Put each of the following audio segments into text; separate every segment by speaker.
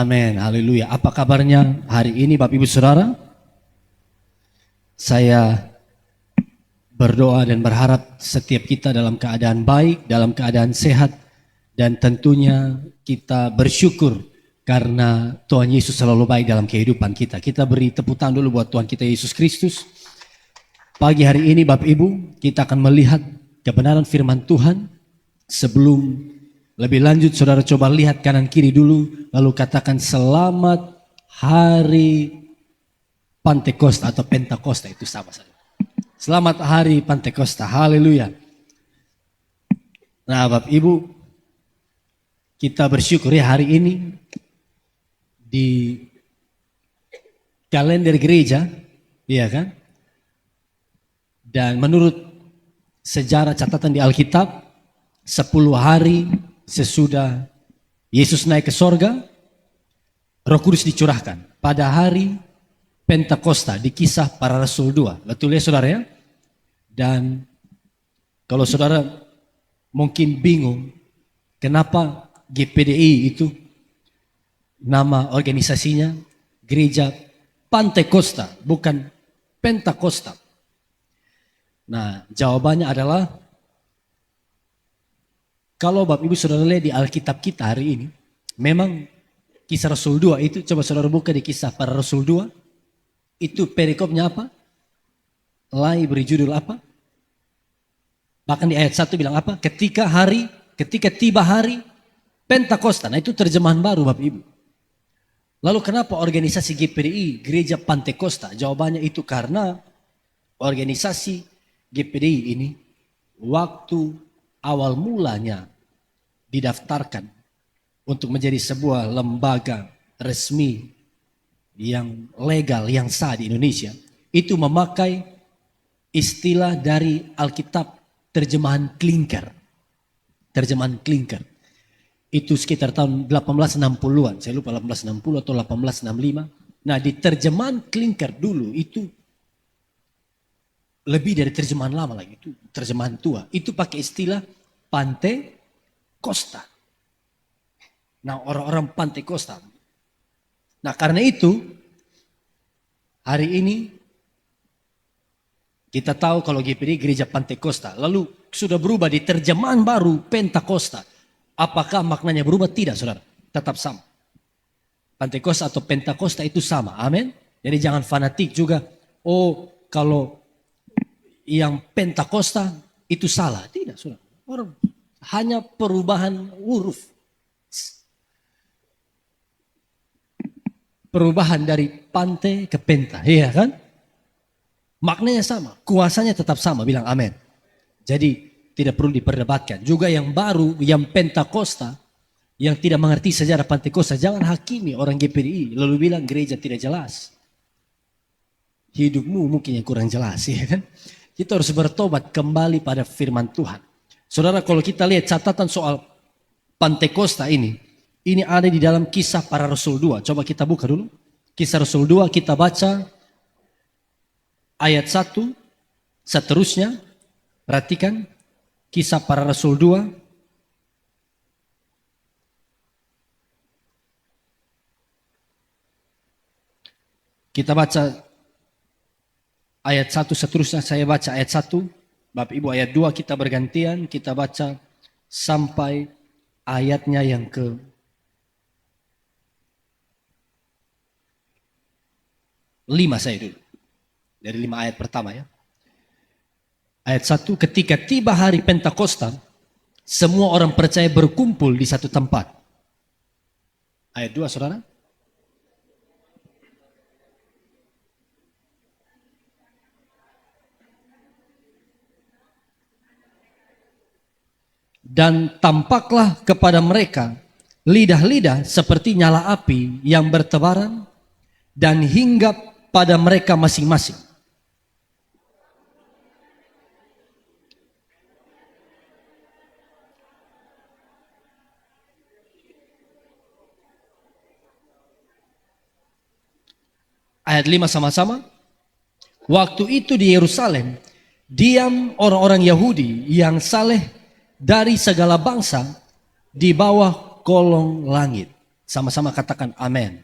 Speaker 1: Amin, haleluya. Apa kabarnya hari ini Bapak Ibu Saudara? Saya berdoa dan berharap setiap kita dalam keadaan baik, dalam keadaan sehat, dan tentunya kita bersyukur karena Tuhan Yesus selalu baik dalam kehidupan kita. Kita beri tepuk tangan dulu buat Tuhan kita Yesus Kristus. Pagi hari ini Bapak Ibu, kita akan melihat kebenaran firman Tuhan. Sebelum lebih lanjut, saudara coba lihat kanan kiri dulu, lalu katakan selamat hari Pantekosta atau Pentakosta, itu sama saja. Selamat hari Pantekosta, haleluya. Nah Bapak Ibu, kita bersyukur ya hari ini di kalender gereja, iya kan? Dan menurut sejarah catatan di Alkitab, 10 hari sesudah Yesus naik ke sorga, Roh Kudus dicurahkan pada hari Pentakosta di Kisah Para Rasul 2. Betul ya saudara ya? Dan kalau saudara mungkin bingung kenapa GPDI itu nama organisasinya Gereja Pantekosta bukan Pentakosta. Nah jawabannya adalah, kalau Bapak Ibu Saudara lihat di Alkitab kita hari ini, memang Kisah Rasul 2 itu, coba saudara buka di Kisah Para Rasul 2, itu perikopnya apa? Lay beri judul apa? Bahkan di ayat 1 bilang apa? Ketika tiba hari Pentakosta. Nah itu terjemahan baru Bapak Ibu. Lalu kenapa organisasi GPDI Gereja Pantekosta? Jawabannya itu karena organisasi GPDI ini waktu awal mulanya didaftarkan untuk menjadi sebuah lembaga resmi yang legal, yang sah di Indonesia, itu memakai istilah dari Alkitab terjemahan Klinker. Terjemahan Klinker. Itu sekitar tahun 1860-an, saya lupa 1860 atau 1865. Nah di terjemahan Klinker dulu itu lebih dari terjemahan lama lagi, itu terjemahan tua. Itu pakai istilah Pantekosta. Nah orang-orang Pantekosta. Nah karena itu hari ini kita tahu kalau GPD Gereja Pantekosta. Lalu sudah berubah di terjemahan baru Pentakosta. Apakah maknanya berubah? Tidak saudara, tetap sama. Pantekosta atau Pentakosta itu sama, amin. Jadi jangan fanatik juga, oh kalau yang Pentakosta itu salah. Tidak saudara, orang hanya perubahan huruf. Perubahan dari pante ke penta, iya kan? Maknanya sama, kuasanya tetap sama, bilang amin. Jadi tidak perlu diperdebatkan. Juga yang baru, yang Pentakosta, yang tidak mengerti sejarah Pantekosta, jangan hakimi orang GPDI lalu bilang gereja tidak jelas. Hidupmu mungkin yang kurang jelas, ya kan? Kita harus bertobat kembali pada firman Tuhan. Saudara, kalau kita lihat catatan soal Pantekosta ini ada di dalam Kisah Para Rasul 2. Coba kita buka dulu. Kisah Rasul 2, kita baca ayat 1, seterusnya. Perhatikan, Kisah Para Rasul 2. Kita baca ayat 1 seterusnya, saya baca ayat 1. Bapak Ibu ayat 2 kita bergantian, kita baca sampai ayatnya yang ke 5 saya dulu. Dari 5 ayat pertama ya. Ayat 1, ketika tiba hari Pentakosta, semua orang percaya berkumpul di satu tempat. Ayat 2 saudara. Dan tampaklah kepada mereka lidah-lidah seperti nyala api yang bertebaran dan hinggap pada mereka masing-masing. Ayat 5 sama-sama. Waktu itu di Yerusalem diam orang-orang Yahudi yang saleh dari segala bangsa di bawah kolong langit. Sama-sama katakan amin.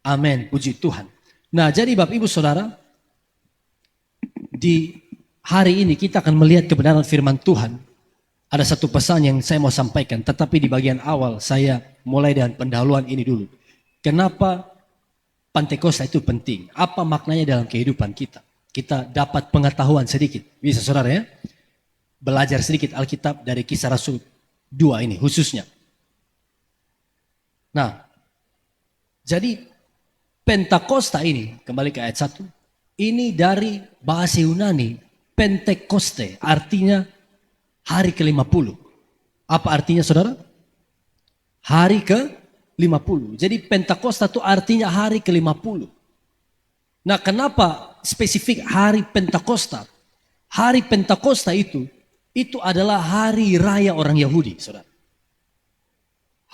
Speaker 1: Amin, puji Tuhan. Nah, jadi Bapak Ibu Saudara, di hari ini kita akan melihat kebenaran firman Tuhan. Ada satu pesan yang saya mau sampaikan, tetapi di bagian awal saya mulai dengan pendahuluan ini dulu. Kenapa Pentakosta itu penting? Apa maknanya dalam kehidupan kita? Kita dapat pengetahuan sedikit. Bisa saudara ya? Belajar sedikit Alkitab dari Kisah Rasul 2 ini khususnya. Nah, jadi Pentakosta ini, kembali ke ayat 1. Ini dari bahasa Yunani, Pentekoste, artinya hari ke-50. Apa artinya saudara? Hari ke-50. Jadi Pentakosta itu artinya hari ke-50. Nah, kenapa spesifik hari Pentakosta? Hari Pentakosta itu adalah hari raya orang Yahudi, saudara.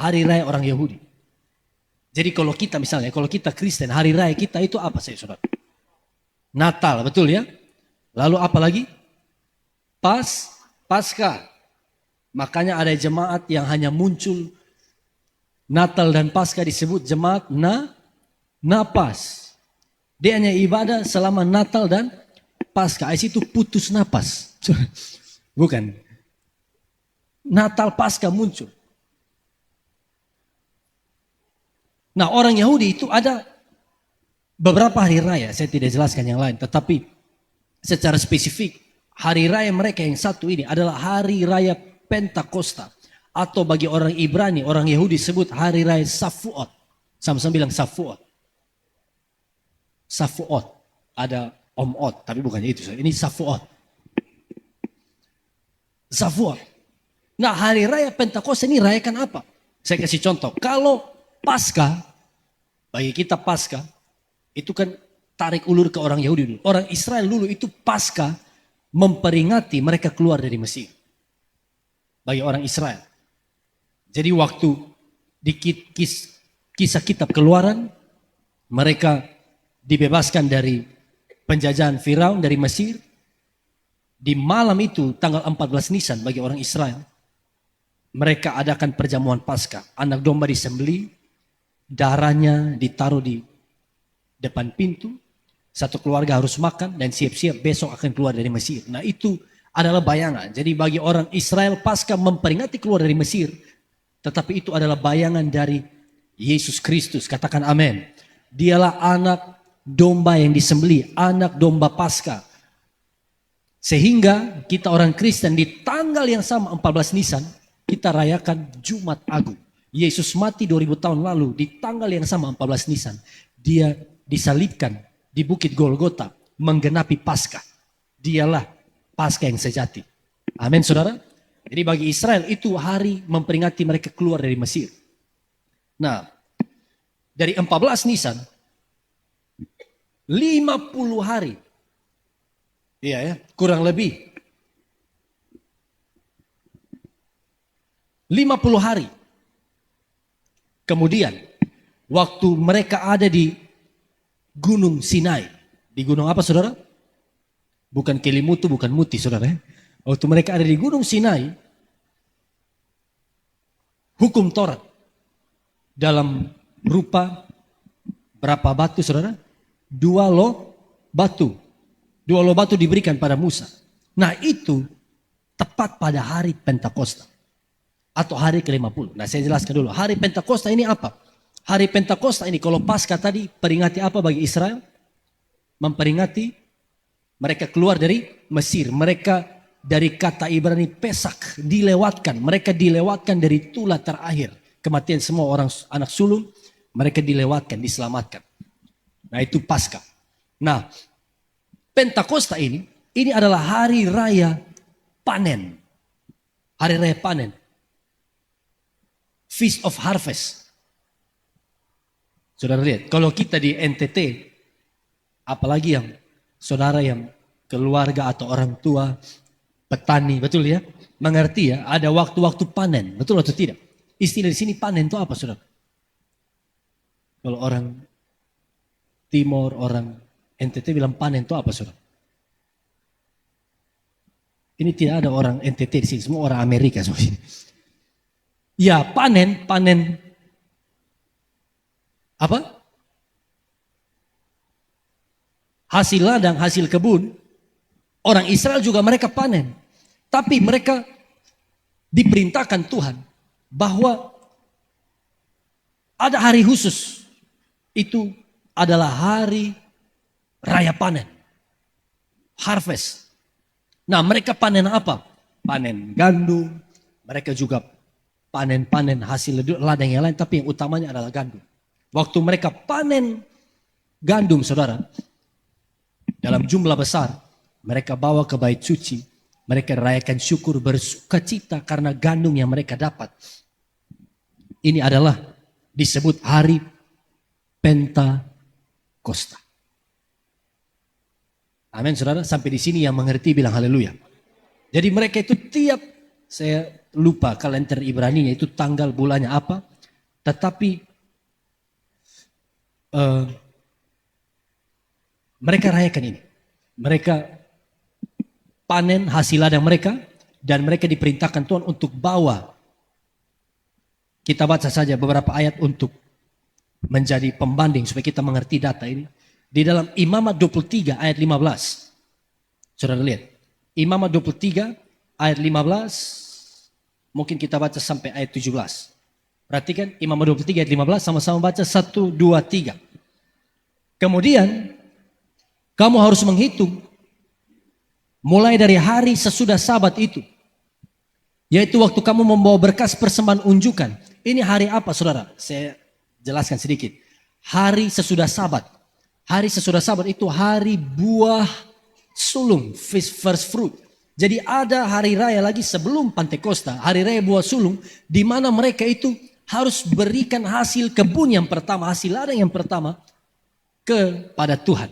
Speaker 1: Hari raya orang Yahudi. Jadi kalau kita misalnya, kalau kita Kristen, hari raya kita itu apa sih, saudara? Natal, betul ya? Lalu apa lagi? Paskah. Makanya ada jemaat yang hanya muncul Natal dan Paskah disebut jemaat napas. Dia hanya ibadah selama Natal dan Paskah. Itu putus napas. Bukan. Natal Paskah muncul. Nah, orang Yahudi itu ada beberapa hari raya. Saya tidak jelaskan yang lain. Tetapi secara spesifik hari raya mereka yang satu ini adalah hari raya Pentakosta. Atau bagi orang Ibrani, orang Yahudi sebut hari raya Shavuot. Sama-sama bilang Shavuot. Shavuot. Ada Omot, tapi bukan itu. Ini Shavuot. Shavuot. Nah, hari raya Pentakosta ini rayakan apa? Saya kasih contoh. Kalau Paskah, bagi kita Paskah, itu kan tarik ulur ke orang Yahudi dulu. Orang Israel dulu itu Paskah memperingati mereka keluar dari Mesir. Bagi orang Israel. Jadi waktu di kisah kitab Keluaran, mereka dibebaskan dari penjajahan Firaun dari Mesir. Di malam itu tanggal 14 Nisan bagi orang Israel, mereka adakan perjamuan Paskah. Anak domba disembelih, darahnya ditaruh di depan pintu. Satu keluarga harus makan dan siap-siap besok akan keluar dari Mesir. Nah, itu adalah bayangan. Jadi bagi orang Israel Paskah memperingati keluar dari Mesir. Tetapi itu adalah bayangan dari Yesus Kristus. Katakan amin. Dialah anak domba yang disembelih, anak domba Paskah. Sehingga kita orang Kristen di tanggal yang sama 14 Nisan, kita rayakan Jumat Agung. Yesus mati 2000 tahun lalu di tanggal yang sama 14 Nisan. Dia disalibkan di Bukit Golgota menggenapi Paskah. Dialah Paskah yang sejati. Amin saudara. Jadi bagi Israel itu hari memperingati mereka keluar dari Mesir. Nah, dari 14 Nisan 50 hari. Iya ya, kurang lebih 50 hari. Kemudian waktu mereka ada di Gunung Sinai. Di gunung apa saudara? Bukan Kelimutu, bukan Muti saudara ya. Waktu mereka ada di Gunung Sinai, hukum Taurat dalam rupa berapa batu saudara? 2 loh batu. 2 loh batu diberikan pada Musa. Nah itu tepat pada hari Pentakosta. Atau hari ke-50. Nah saya jelaskan dulu. Hari Pentakosta ini apa? Hari Pentakosta ini kalau Paskah tadi peringati apa bagi Israel? Memperingati mereka keluar dari Mesir. Mereka dari kata Ibrani Pesak dilewatkan. Mereka dilewatkan dari Tula terakhir. Kematian semua orang anak sulung. Mereka dilewatkan, diselamatkan. Nah itu Paskah. Nah Pentakosta ini adalah hari raya panen. Hari raya panen. Feast of Harvest. Saudara lihat, kalau kita di NTT, apalagi yang saudara yang keluarga atau orang tua, petani, betul ya? Mengerti ya, ada waktu-waktu panen, betul atau tidak? Istilah di sini panen itu apa saudara? Kalau orang Timur, orang NTT bilang panen itu apa saudara? Ini tidak ada orang NTT di sini, semua orang Amerika saudara. Ya panen apa? Hasil ladang, hasil kebun. Orang Israel juga mereka panen. Tapi mereka diperintahkan Tuhan bahwa ada hari khusus. Itu adalah hari raya panen. Harvest. Nah, mereka panen apa? Panen gandum. Mereka juga panen hasil ladang yang lain. Tapi yang utamanya adalah gandum. Waktu mereka panen gandum, saudara, dalam jumlah besar, mereka bawa ke bait suci. Mereka rayakan syukur, bersuka cita karena gandum yang mereka dapat. Ini adalah disebut hari Pentakosta. Amin, saudara. Sampai di sini yang mengerti bilang haleluya. Jadi mereka itu tiap, saya lupa kalender Ibraninya itu tanggal bulannya apa. Tetapi mereka rayakan ini. Mereka panen hasil ladang mereka. Dan mereka diperintahkan Tuhan untuk bawa. Kita baca saja beberapa ayat untuk menjadi pembanding. Supaya kita mengerti data ini. Di dalam Imamat 23 ayat 15. Saudara lihat. Imamat 23 ayat 15. Mungkin kita baca sampai ayat 17. Perhatikan Imamat 23 ayat 15. Sama-sama baca 1, 2, 3. Kemudian kamu harus menghitung mulai dari hari sesudah Sabat itu. Yaitu waktu kamu membawa berkas persembahan unjukan. Ini hari apa, saudara? Saya jelaskan sedikit. Hari sesudah Sabat. Hari sesudah Sabat itu hari buah sulung, first fruit. Jadi ada hari raya lagi sebelum Pentakosta, hari raya buah sulung, di mana mereka itu harus berikan hasil kebun yang pertama, hasil ladang yang pertama kepada Tuhan.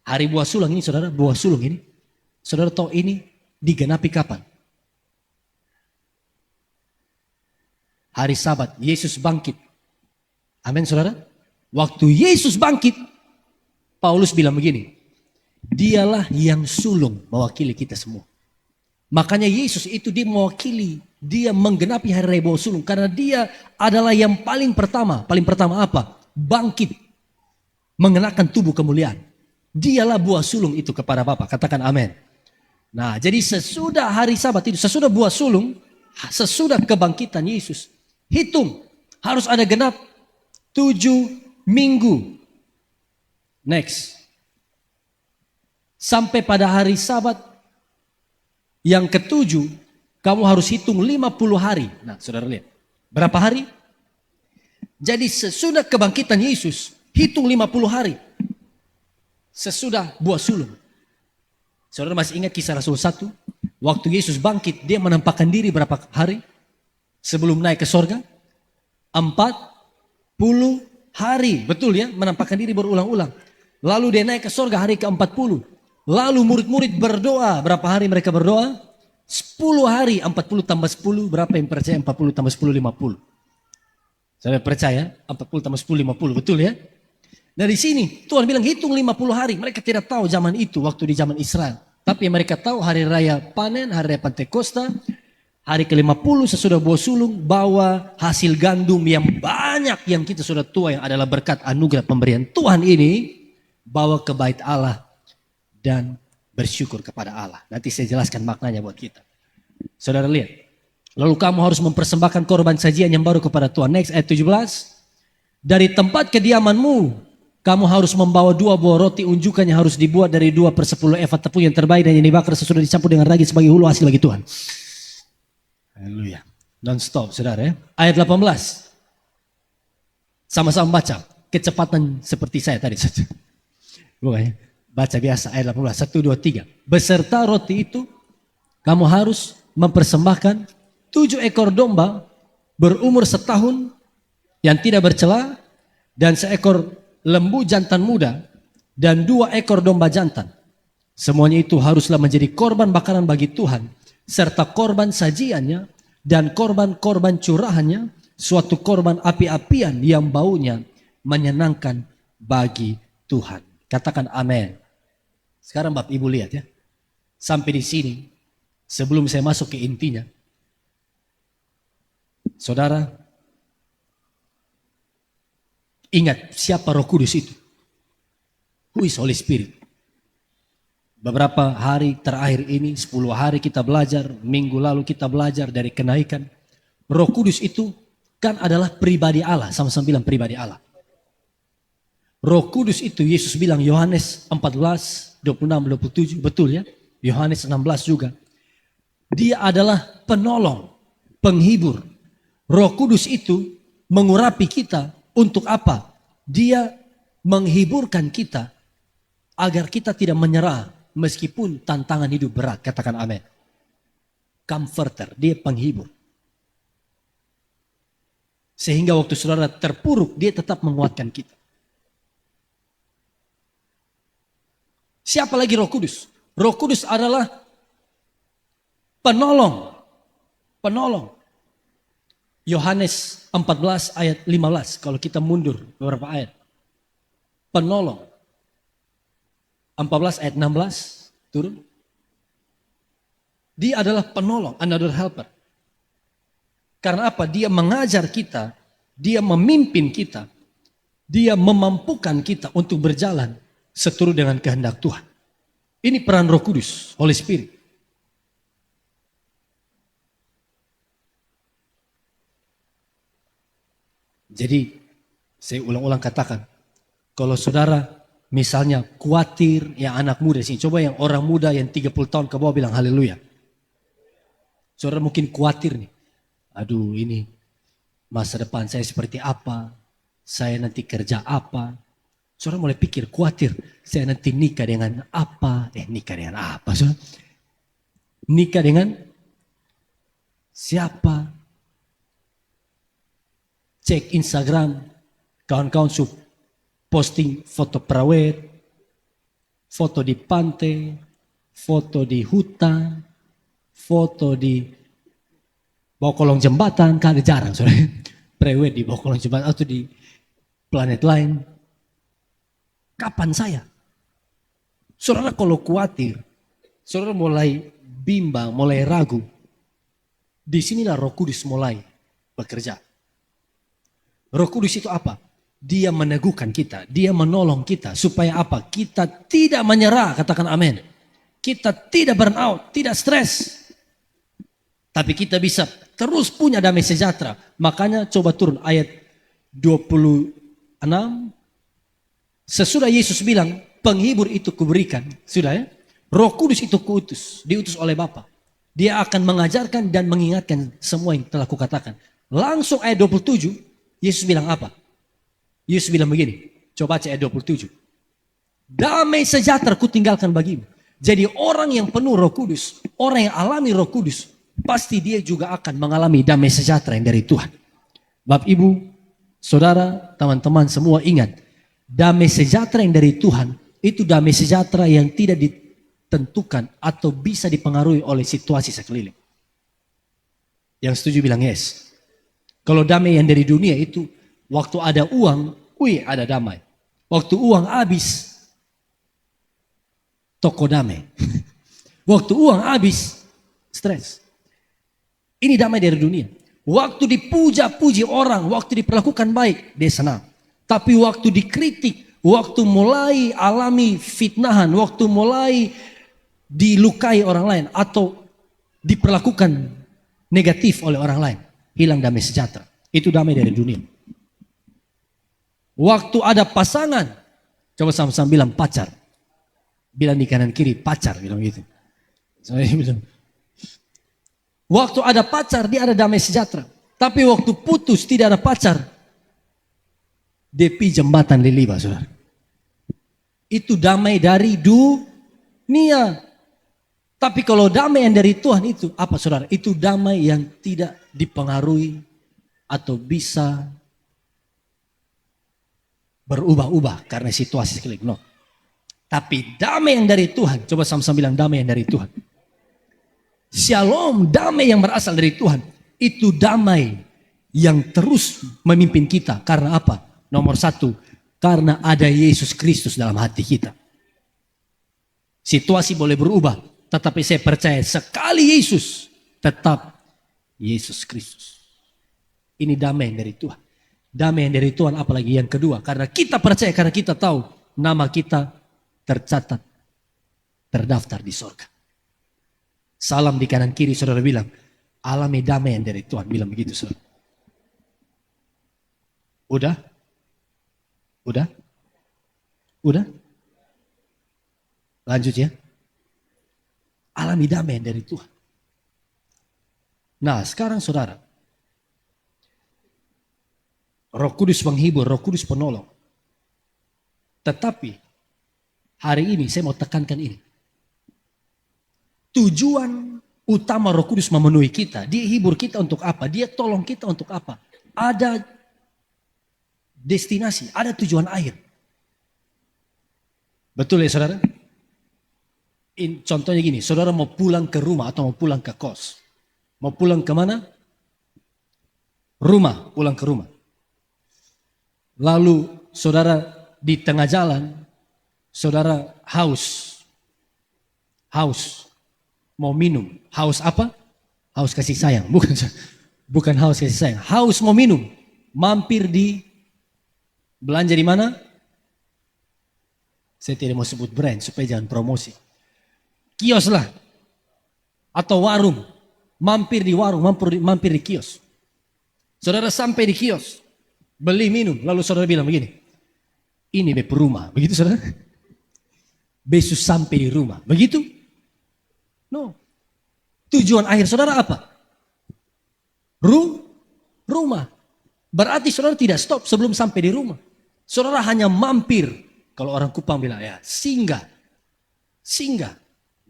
Speaker 1: Hari buah sulung ini, saudara, buah sulung ini, saudara tahu ini digenapi kapan? Hari Sabat, Yesus bangkit. Amin, saudara. Waktu Yesus bangkit, Paulus bilang begini, dialah yang sulung mewakili kita semua. Makanya Yesus itu dia mewakili, dia menggenapi hari raya buah sulung. Karena dia adalah yang paling pertama. Paling pertama apa? Bangkit. Mengenakan tubuh kemuliaan. Dialah buah sulung itu kepada Bapa. Katakan amin. Nah, jadi sesudah hari Sabat itu, sesudah buah sulung, sesudah kebangkitan Yesus, hitung harus ada genap 7 minggu. Next. Sampai pada hari Sabat yang ke-7, kamu harus hitung 50 hari. Nah, saudara lihat. Berapa hari? Jadi sesudah kebangkitan Yesus, hitung 50 hari. Sesudah buah sulung. Saudara masih ingat kisah Rasul 1? Waktu Yesus bangkit, dia menampakkan diri berapa hari? Sebelum naik ke sorga? 40 hari. Betul ya, menampakkan diri berulang-ulang. Lalu dia naik ke sorga hari ke-40. Lalu murid-murid berdoa. Berapa hari mereka berdoa? 10 hari. 40 tambah 10, berapa yang percaya? 40 tambah 10, 50. Saya percaya, 40 tambah 10, 50. Betul ya? Dari sini Tuhan bilang hitung 50 hari. Mereka tidak tahu zaman itu, waktu di zaman Israel. Tapi mereka tahu hari raya panen, hari raya Pentakosta, hari ke-50 sesudah buah sulung, bawa hasil gandum yang banyak yang kita sudah tua, yang adalah berkat anugerah pemberian Tuhan ini, bawa ke bait Allah dan bersyukur kepada Allah. Nanti saya jelaskan maknanya buat kita. Saudara lihat. Lalu kamu harus mempersembahkan korban sajian yang baru kepada Tuhan. Next ayat 17. Dari tempat kediamanmu, kamu harus membawa 2 buah roti unjukan yang harus dibuat dari 2/10 efa tepung yang terbaik dan yang dibakar sesudah dicampur dengan ragi sebagai hulu hasil bagi Tuhan. Haleluya. Non-stop, saudara ya. Ayat 18. Sama-sama baca. Kecepatan seperti saya tadi. Bukan ya? Baca biasa ayat 18. 1, 2, 3. Beserta roti itu, kamu harus mempersembahkan 7 ekor domba berumur setahun yang tidak bercela dan seekor lembu jantan muda dan 2 ekor domba jantan. Semuanya itu haruslah menjadi korban bakaran bagi Tuhan, serta korban sajiannya dan korban-korban curahannya, suatu korban api-apian yang baunya menyenangkan bagi Tuhan. Katakan amin. Sekarang Bapak Ibu lihat ya. Sampai di sini, sebelum saya masuk ke intinya, saudara, Ingat siapa Roh Kudus itu? Who is Holy Spirit? Beberapa hari terakhir ini, 10 hari kita belajar, minggu lalu kita belajar dari kenaikan. Roh Kudus itu kan adalah pribadi Allah, sama-sama bilang pribadi Allah. Roh Kudus itu Yesus bilang Yohanes 14, 26, 27, betul ya? Yohanes 16 juga. Dia adalah penolong, penghibur. Roh Kudus itu mengurapi kita untuk apa? Dia menghiburkan kita agar kita tidak menyerah meskipun tantangan hidup berat. Katakan amin. Comforter, dia penghibur. Sehingga waktu saudara terpuruk, dia tetap menguatkan kita. Siapa lagi Roh Kudus? Roh Kudus adalah penolong. Penolong. Yohanes 14 ayat 15. Kalau kita mundur beberapa ayat. Penolong. 14 ayat 16. Turun. Dia adalah penolong. Another helper. Karena apa? Dia mengajar kita. Dia memimpin kita. Dia memampukan kita untuk berjalan seturut dengan kehendak Tuhan. Ini peran Roh Kudus, Holy Spirit. Jadi, saya ulang-ulang katakan, kalau saudara misalnya khawatir yang anak muda sini, coba yang orang muda yang 30 tahun ke bawah bilang haleluya. Saudara mungkin khawatir nih, aduh ini masa depan saya seperti apa, saya nanti kerja apa. Saudara mulai pikir, khawatir, saya nanti nikah dengan apa? Nikah dengan apa? Saudara? Nikah dengan siapa? Cek Instagram, kawan-kawan posting foto perawat, foto di pantai, foto di hutan, foto di bawah kolong jembatan, kan ada jarang saudara. Perawat di bawah kolong jembatan atau di planet lain. Kapan saya? Saudara kalau khawatir, saudara mulai bimbang, mulai ragu. Disinilah Roh Kudus mulai bekerja. Roh Kudus itu apa? Dia meneguhkan kita, dia menolong kita. Supaya apa? Kita tidak menyerah, katakan amin. Kita tidak burn out, tidak stres. Tapi kita bisa terus punya damai sejahtera. Makanya coba turun ayat 26. Sesudah Yesus bilang, penghibur itu kuberikan. Sudah ya? Roh Kudus itu kuutus, diutus oleh Bapa. Dia akan mengajarkan dan mengingatkan semua yang telah kukatakan. Langsung ayat 27, Yesus bilang apa? Yesus bilang begini, coba baca ayat 27. Damai sejahtera kutinggalkan bagimu. Jadi orang yang penuh Roh Kudus, orang yang alami Roh Kudus, pasti dia juga akan mengalami damai sejahtera yang dari Tuhan. Bapak, Ibu, Saudara, teman-teman semua ingat, damai sejahtera yang dari Tuhan, itu damai sejahtera yang tidak ditentukan atau bisa dipengaruhi oleh situasi sekeliling. Yang setuju bilang yes. Kalau damai yang dari dunia itu, waktu ada uang, ada damai. Waktu uang habis, toko damai. Waktu uang habis, stres. Ini damai dari dunia. Waktu dipuja-puji orang, waktu diperlakukan baik, dia senang. Tapi waktu dikritik, waktu mulai alami fitnahan, waktu mulai dilukai orang lain atau diperlakukan negatif oleh orang lain, hilang damai sejahtera. Itu damai dari dunia. Waktu ada pasangan, coba sama-sama bilang pacar. Bilang di kanan kiri pacar, bilang gitu. Saya bilang, waktu ada pacar dia ada damai sejahtera. Tapi waktu putus tidak ada pacar, DP jembatan liliba, saudara. Itu damai dari dunia. Tapi kalau damai yang dari Tuhan itu apa, saudara? Itu damai yang tidak dipengaruhi atau bisa berubah-ubah karena situasi sekeliling. No. Tapi damai yang dari Tuhan, coba sama-sama bilang damai yang dari Tuhan. Shalom, damai yang berasal dari Tuhan. Itu damai yang terus memimpin kita. Karena apa? Nomor 1, karena ada Yesus Kristus dalam hati kita. Situasi boleh berubah, tetapi saya percaya sekali Yesus, tetap Yesus Kristus. Ini damai dari Tuhan. Damai yang dari Tuhan, apalagi yang kedua. Karena kita percaya, karena kita tahu nama kita tercatat, terdaftar di sorga. Salam di kanan kiri, saudara bilang, alami damai yang dari Tuhan. Bilang begitu, saudara. Udah? Udah? Udah? Lanjut ya. Alami damai yang dari Tuhan. Nah, sekarang saudara, Roh Kudus menghibur, Roh Kudus penolong. Tetapi hari ini saya mau tekankan ini. Tujuan utama Roh Kudus memenuhi kita, dia hibur kita untuk apa? Dia tolong kita untuk apa? Ada destinasi, ada tujuan akhir. Betul ya saudara? Contohnya gini, saudara mau pulang ke rumah atau mau pulang ke kos. Mau pulang ke mana? Rumah, pulang ke rumah. Lalu saudara di tengah jalan, saudara haus. Mau minum. Haus apa? Haus kasih sayang. Bukan haus kasih sayang. Haus mau minum. Mampir di belanja di mana? Saya tidak mau sebut brand supaya jangan promosi. Kios lah. Atau warung. Mampir di warung, mampir di kios. Saudara sampai di kios. Beli minum, lalu saudara bilang begini, ini bep rumah, begitu saudara? Besok sampai di rumah, begitu? No. Tujuan akhir saudara apa? Rumah. Berarti saudara tidak stop sebelum sampai di rumah. Saudara hanya mampir, kalau orang Kupang bilang ya, singgah.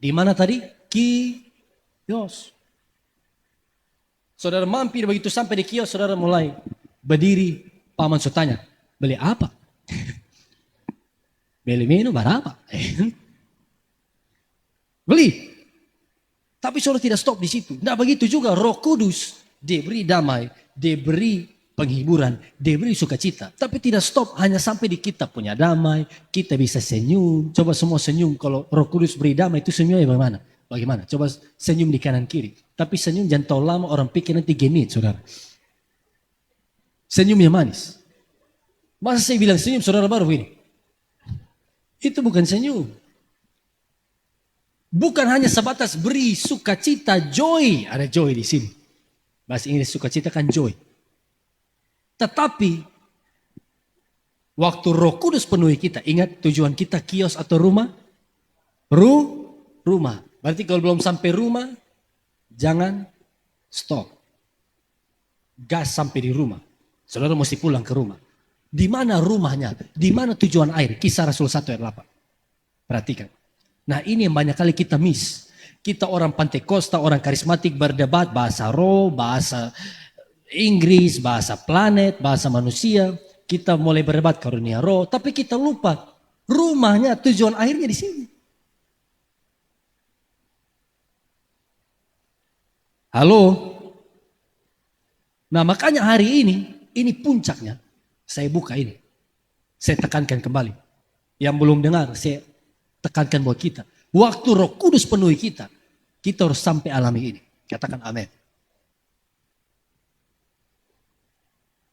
Speaker 1: Di mana tadi? Kios. Saudara mampir begitu sampai di kios, saudara mulai berdiri. Paman so tanya, beli apa? Beli minum, berapa? Beli. Tapi saudara tidak stop di situ. Nah begitu juga Roh Kudus, dia beri damai, dia beri penghiburan, dia beri sukacita. Tapi tidak stop hanya sampai di kita punya damai, kita bisa senyum. Coba semua senyum, kalau Roh Kudus beri damai itu senyumnya bagaimana? Bagaimana? Coba senyum di kanan kiri. Tapi senyum jangan terlalu lama, orang pikir nanti genit saudara. Senyumnya manis. Masa saya bilang senyum saudara baru ini? Itu bukan senyum. Bukan hanya sebatas beri sukacita, joy. Ada joy di sini. Bahasa Inggris sukacita kan joy. Tetapi waktu Roh Kudus penuhi kita, ingat tujuan kita kios atau rumah? Rumah. Berarti kalau belum sampai rumah, jangan stop. Gas sampai di rumah. Saudara mesti pulang ke rumah. Di mana rumahnya? Di mana tujuan air? Kisah Rasul 1 ayat 8. Perhatikan. Nah ini yang banyak kali kita miss. Kita orang Pantekosta, orang karismatik berdebat bahasa roh, bahasa Inggris, bahasa planet, bahasa manusia. Kita mulai berdebat karunia roh. Tapi kita lupa rumahnya, tujuan akhirnya di sini. Halo? Nah makanya hari ini puncaknya. Saya buka ini. Saya tekankan kembali. Yang belum dengar, saya tekankan buat kita. Waktu Roh Kudus penuhi kita, kita harus sampai alami ini. Katakan amin.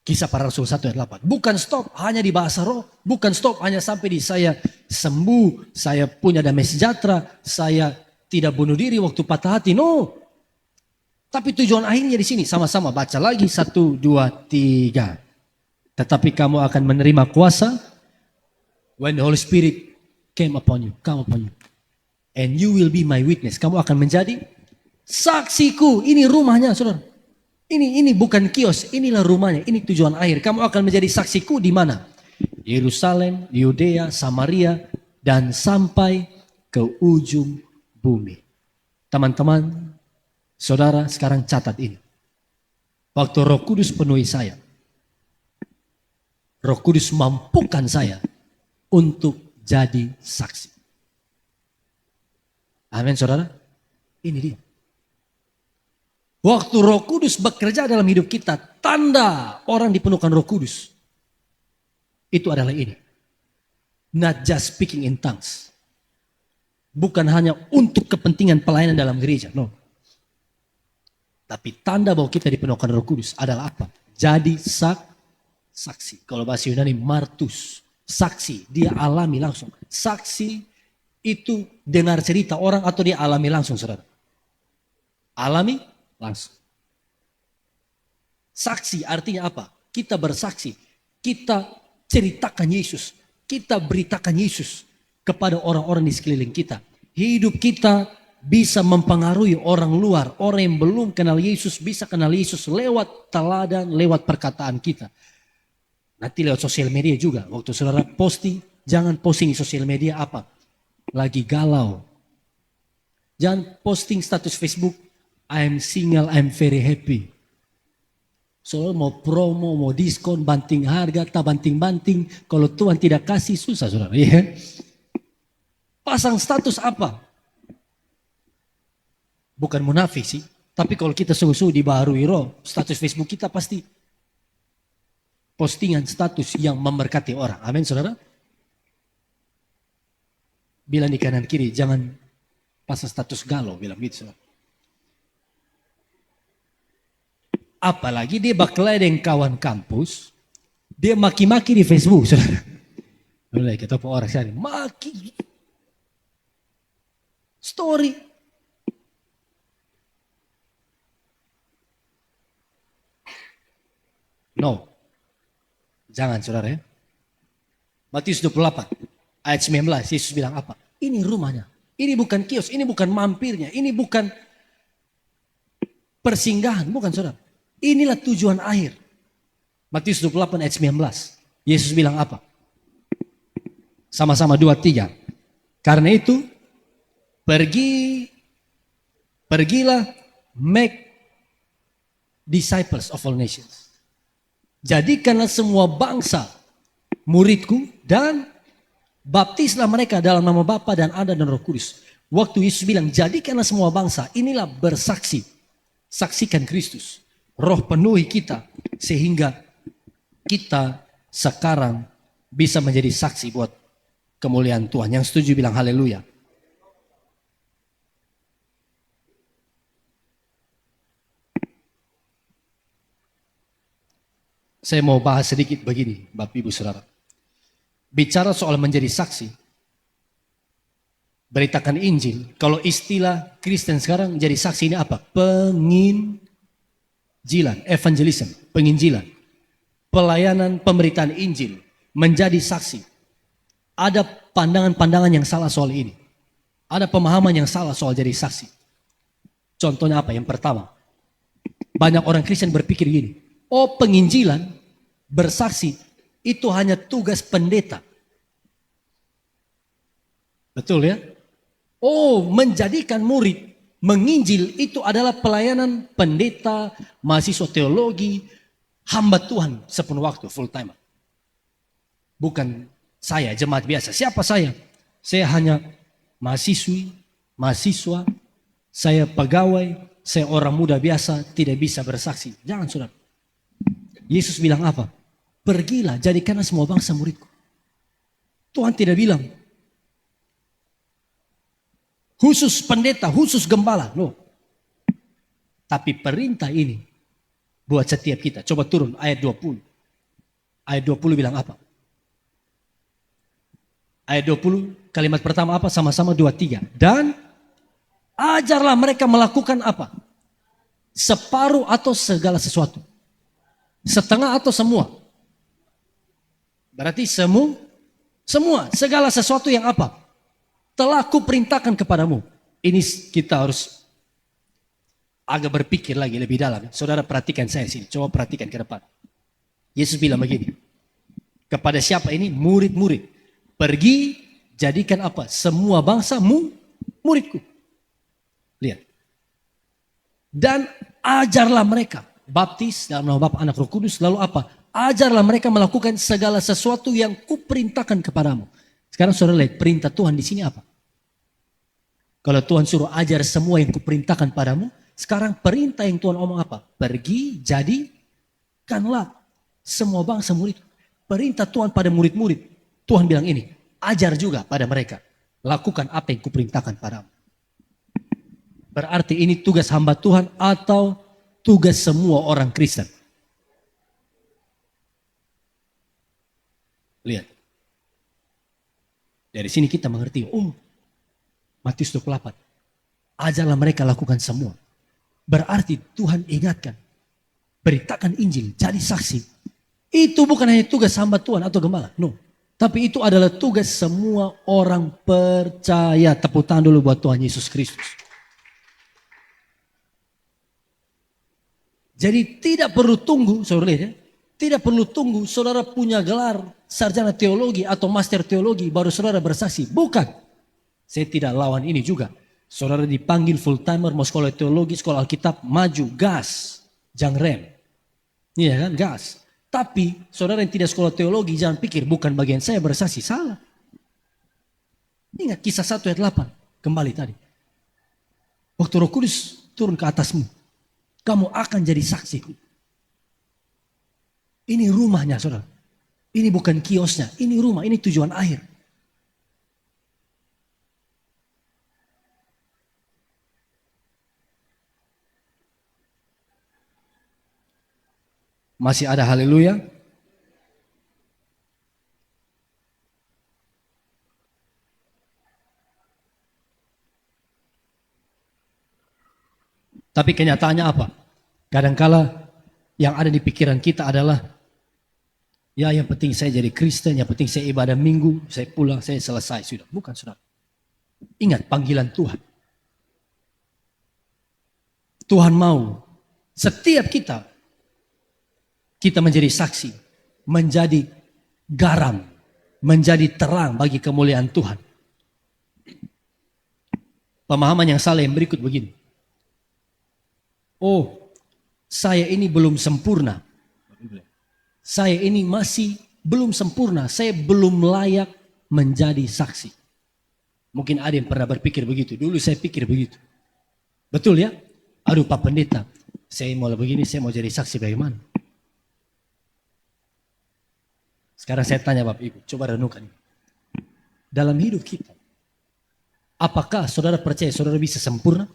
Speaker 1: Kisah para Rasul 1 ayat 8. Bukan stop hanya di bahasa roh. Bukan stop hanya sampai di saya sembuh, saya punya damai sejahtera, saya tidak bunuh diri waktu patah hati. No. Tapi tujuan akhirnya di sini. Sama-sama baca lagi. 1, 2, 3. Tetapi kamu akan menerima kuasa when the Holy Spirit come upon you. And you will be my witness. Kamu akan menjadi saksiku. Ini rumahnya saudara. Ini bukan kios. Inilah rumahnya. Ini tujuan akhir. Kamu akan menjadi saksiku di mana? Yerusalem, Yudea, Samaria. Dan sampai ke ujung bumi. Teman-teman, saudara sekarang catat ini. Waktu Roh Kudus penuhi saya. Roh Kudus mampukan saya untuk jadi saksi. Amin saudara. Ini dia. Waktu Roh Kudus bekerja dalam hidup kita, tanda orang dipenuhkan Roh Kudus. Itu adalah ini. Not just speaking in tongues. Bukan hanya untuk kepentingan pelayanan dalam gereja. No. Tapi tanda bahwa kita dipenuhkan Roh Kudus adalah apa? Jadi Saksi. Kalau bahasa Yunani martus. Saksi. Dia alami langsung. Saksi itu dengar cerita orang atau dia alami langsung, saudara. Alami langsung. Saksi artinya apa? Kita bersaksi. Kita ceritakan Yesus. Kita beritakan Yesus kepada orang-orang di sekeliling kita. Hidup kita bisa mempengaruhi orang luar. Orang yang belum kenal Yesus bisa kenal Yesus lewat teladan, lewat perkataan kita. Nanti lewat sosial media juga. Waktu saudara posting, jangan posting di sosial media apa? Lagi galau. Jangan posting status Facebook, I'm single, I'm very happy. Soalnya mau promo, mau diskon, banting harga, tak banting-banting. Kalau Tuhan tidak kasih, susah saudara. Ya. Pasang status apa? Bukan munafik sih. Tapi kalau kita sungguh-sungguh dibaharui roh, status Facebook kita pasti postingan status yang memberkati orang. Amin saudara. Bilang di kanan kiri, jangan pasang status galau, bilang gitu saudara. Apalagi dia bakal dengan kawan kampus, dia maki-maki di Facebook, saudara. Mulai kita orang sana, maki, story. No, jangan saudara ya. Matius 28 ayat 19, Yesus bilang apa? Ini rumahnya, ini bukan kios, ini bukan mampirnya, ini bukan persinggahan, bukan saudara. Inilah tujuan akhir. Matius 28 ayat 19. Yesus bilang apa? Sama-sama 2-3. Karena itu, pergilah make disciples of all nations. Jadikanlah semua bangsa muridku dan baptislah mereka dalam nama Bapa dan Anak dan Roh Kudus. Waktu Yesus bilang, jadikanlah semua bangsa, inilah bersaksi. Saksikan Kristus. Roh penuhi kita sehingga kita sekarang bisa menjadi saksi buat kemuliaan Tuhan. Yang setuju bilang haleluya. Saya mau bahas sedikit begini, Bapak Ibu Saudara. Bicara soal menjadi saksi, beritakan Injil. Kalau istilah Kristen sekarang jadi saksi ini apa? Penginjilan, evangelism, penginjilan. Pelayanan pemberitaan Injil, menjadi saksi. Ada pandangan-pandangan yang salah soal ini. Ada pemahaman yang salah soal jadi saksi. Contohnya apa? Yang pertama, banyak orang Kristen berpikir gini, oh penginjilan, bersaksi, itu hanya tugas pendeta. Betul ya? Oh menjadikan murid, menginjil itu adalah pelayanan pendeta, mahasiswa teologi, hamba Tuhan sepenuh waktu, full time. Bukan saya, jemaat biasa. Siapa saya? Saya hanya mahasiswa, saya pegawai, saya orang muda biasa, tidak bisa bersaksi. Jangan saudara. Yesus bilang apa? Pergilah, jadikanlah semua bangsa muridku. Tuhan tidak bilang khusus pendeta, khusus gembala. No. Tapi perintah ini buat setiap kita. Coba turun ayat 20. Ayat 20 bilang apa? Ayat 20 kalimat pertama apa? Sama-sama 2-3. Dan ajarlah mereka melakukan apa? Separuh atau segala sesuatu. Setengah atau semua. Berarti semua. Segala sesuatu yang apa? Telah kuperintahkan kepadamu. Ini kita harus agak berpikir lagi lebih dalam. Saudara perhatikan saya sini. Coba perhatikan ke depan. Yesus bilang begini. Kepada siapa ini? Murid-murid. Pergi jadikan apa? Semua bangsa muridku. Lihat. Dan ajarlah mereka. Baptis dalam nama Bapa, Anak, Roh Kudus. Lalu apa? Ajarlah mereka melakukan segala sesuatu yang kuperintahkan kepadamu. Sekarang saudara lihat perintah Tuhan di sini apa? Kalau Tuhan suruh ajar semua yang kuperintahkan padamu. Sekarang perintah yang Tuhan omong apa? Pergi jadikanlah semua bangsa murid. Perintah Tuhan pada murid-murid. Tuhan bilang ini, ajar juga pada mereka. Lakukan apa yang kuperintahkan padamu. Berarti ini tugas hamba Tuhan atau tugas semua orang Kristen. Lihat. Dari sini kita mengerti, oh Matius 28. Ajarlah mereka lakukan semua. Berarti Tuhan ingatkan. Beritakan Injil, jadi saksi. Itu bukan hanya tugas hamba Tuhan atau gembala. No. Tapi itu adalah tugas semua orang percaya. Tepuk tangan dulu buat Tuhan Yesus Kristus. Jadi tidak perlu tunggu, saudara lihat ya. Tidak perlu tunggu saudara punya gelar sarjana teologi atau master teologi baru saudara bersaksi. Bukan. Saya tidak lawan ini juga. Saudara dipanggil full timer mau sekolah teologi, sekolah Alkitab, maju, gas. Jangan rem. Iya kan, gas. Tapi saudara yang tidak sekolah teologi jangan pikir bukan bagian saya bersaksi. Salah. Ingat kisah 1 ayat 8. Kembali tadi. Waktu Roh Kudus turun ke atasmu. Kamu akan jadi saksiku. Ini rumahnya saudara. Ini bukan kiosnya. Ini rumah, ini tujuan akhir. Masih ada haleluya? Tapi kenyataannya apa? Kadangkala yang ada di pikiran kita adalah, ya yang penting saya jadi Kristen, yang penting saya ibadah minggu, saya pulang, saya selesai. Sudah. Bukan saudara. Ingat panggilan Tuhan. Tuhan mau setiap kita menjadi saksi, menjadi garam, menjadi terang bagi kemuliaan Tuhan. Pemahaman yang salah yang berikut begini. Oh, saya ini belum sempurna. Saya ini masih belum sempurna. Saya belum layak menjadi saksi. Mungkin ada yang pernah berpikir begitu. Dulu saya pikir begitu. Betul ya? Aduh Pak Pendeta, saya mau begini, saya mau jadi saksi bagaimana? Sekarang saya tanya Bapak Ibu, coba renungkan. Dalam hidup kita, apakah saudara percaya saudara bisa sempurna?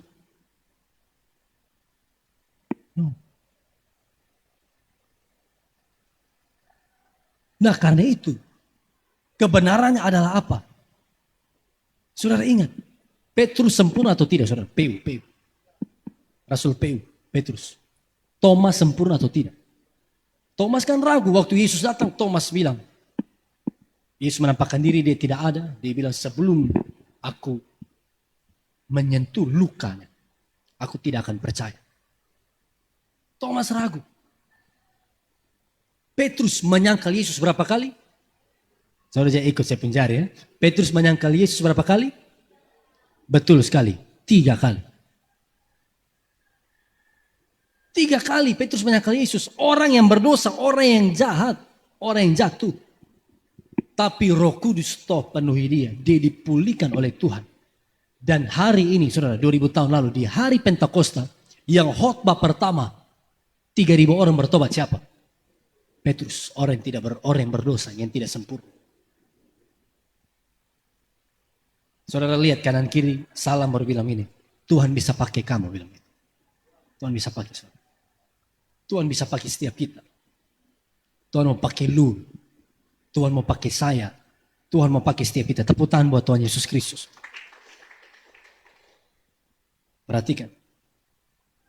Speaker 1: No. Nah karena itu, kebenarannya adalah apa? Saudara ingat, Petrus sempurna atau tidak saudara? PU. Rasul PU, Petrus. Thomas sempurna atau tidak? Thomas kan ragu waktu Yesus datang, Thomas bilang, Yesus menampakkan diri, dia tidak ada. Dia bilang sebelum aku menyentuh lukanya, aku tidak akan percaya. Thomas ragu. Petrus menyangkal Yesus berapa kali? Saudara jangan ikut saya penjara ya. Petrus menyangkal Yesus berapa kali? Betul sekali, 3 kali. 3 kali Petrus menyangkal Yesus. Orang yang berdosa, orang yang jahat, orang yang jatuh. Tapi Roh Kudus penuhi dia. Dia dipulihkan oleh Tuhan. Dan hari ini, saudara, 2000 tahun lalu, di hari Pentakosta, yang khotbah pertama, 3.000 orang bertobat siapa? Petrus, orang yang berdosa, yang tidak sempurna. Saudara lihat kanan kiri, salam baru bilang ini. Tuhan bisa pakai kamu, bilang itu. Tuhan bisa pakai saudara. Tuhan bisa pakai setiap kita. Tuhan mau pakai lu. Tuhan mau pakai saya. Tuhan mau pakai setiap kita. Tepuk tangan buat Tuhan Yesus Kristus. Perhatikan.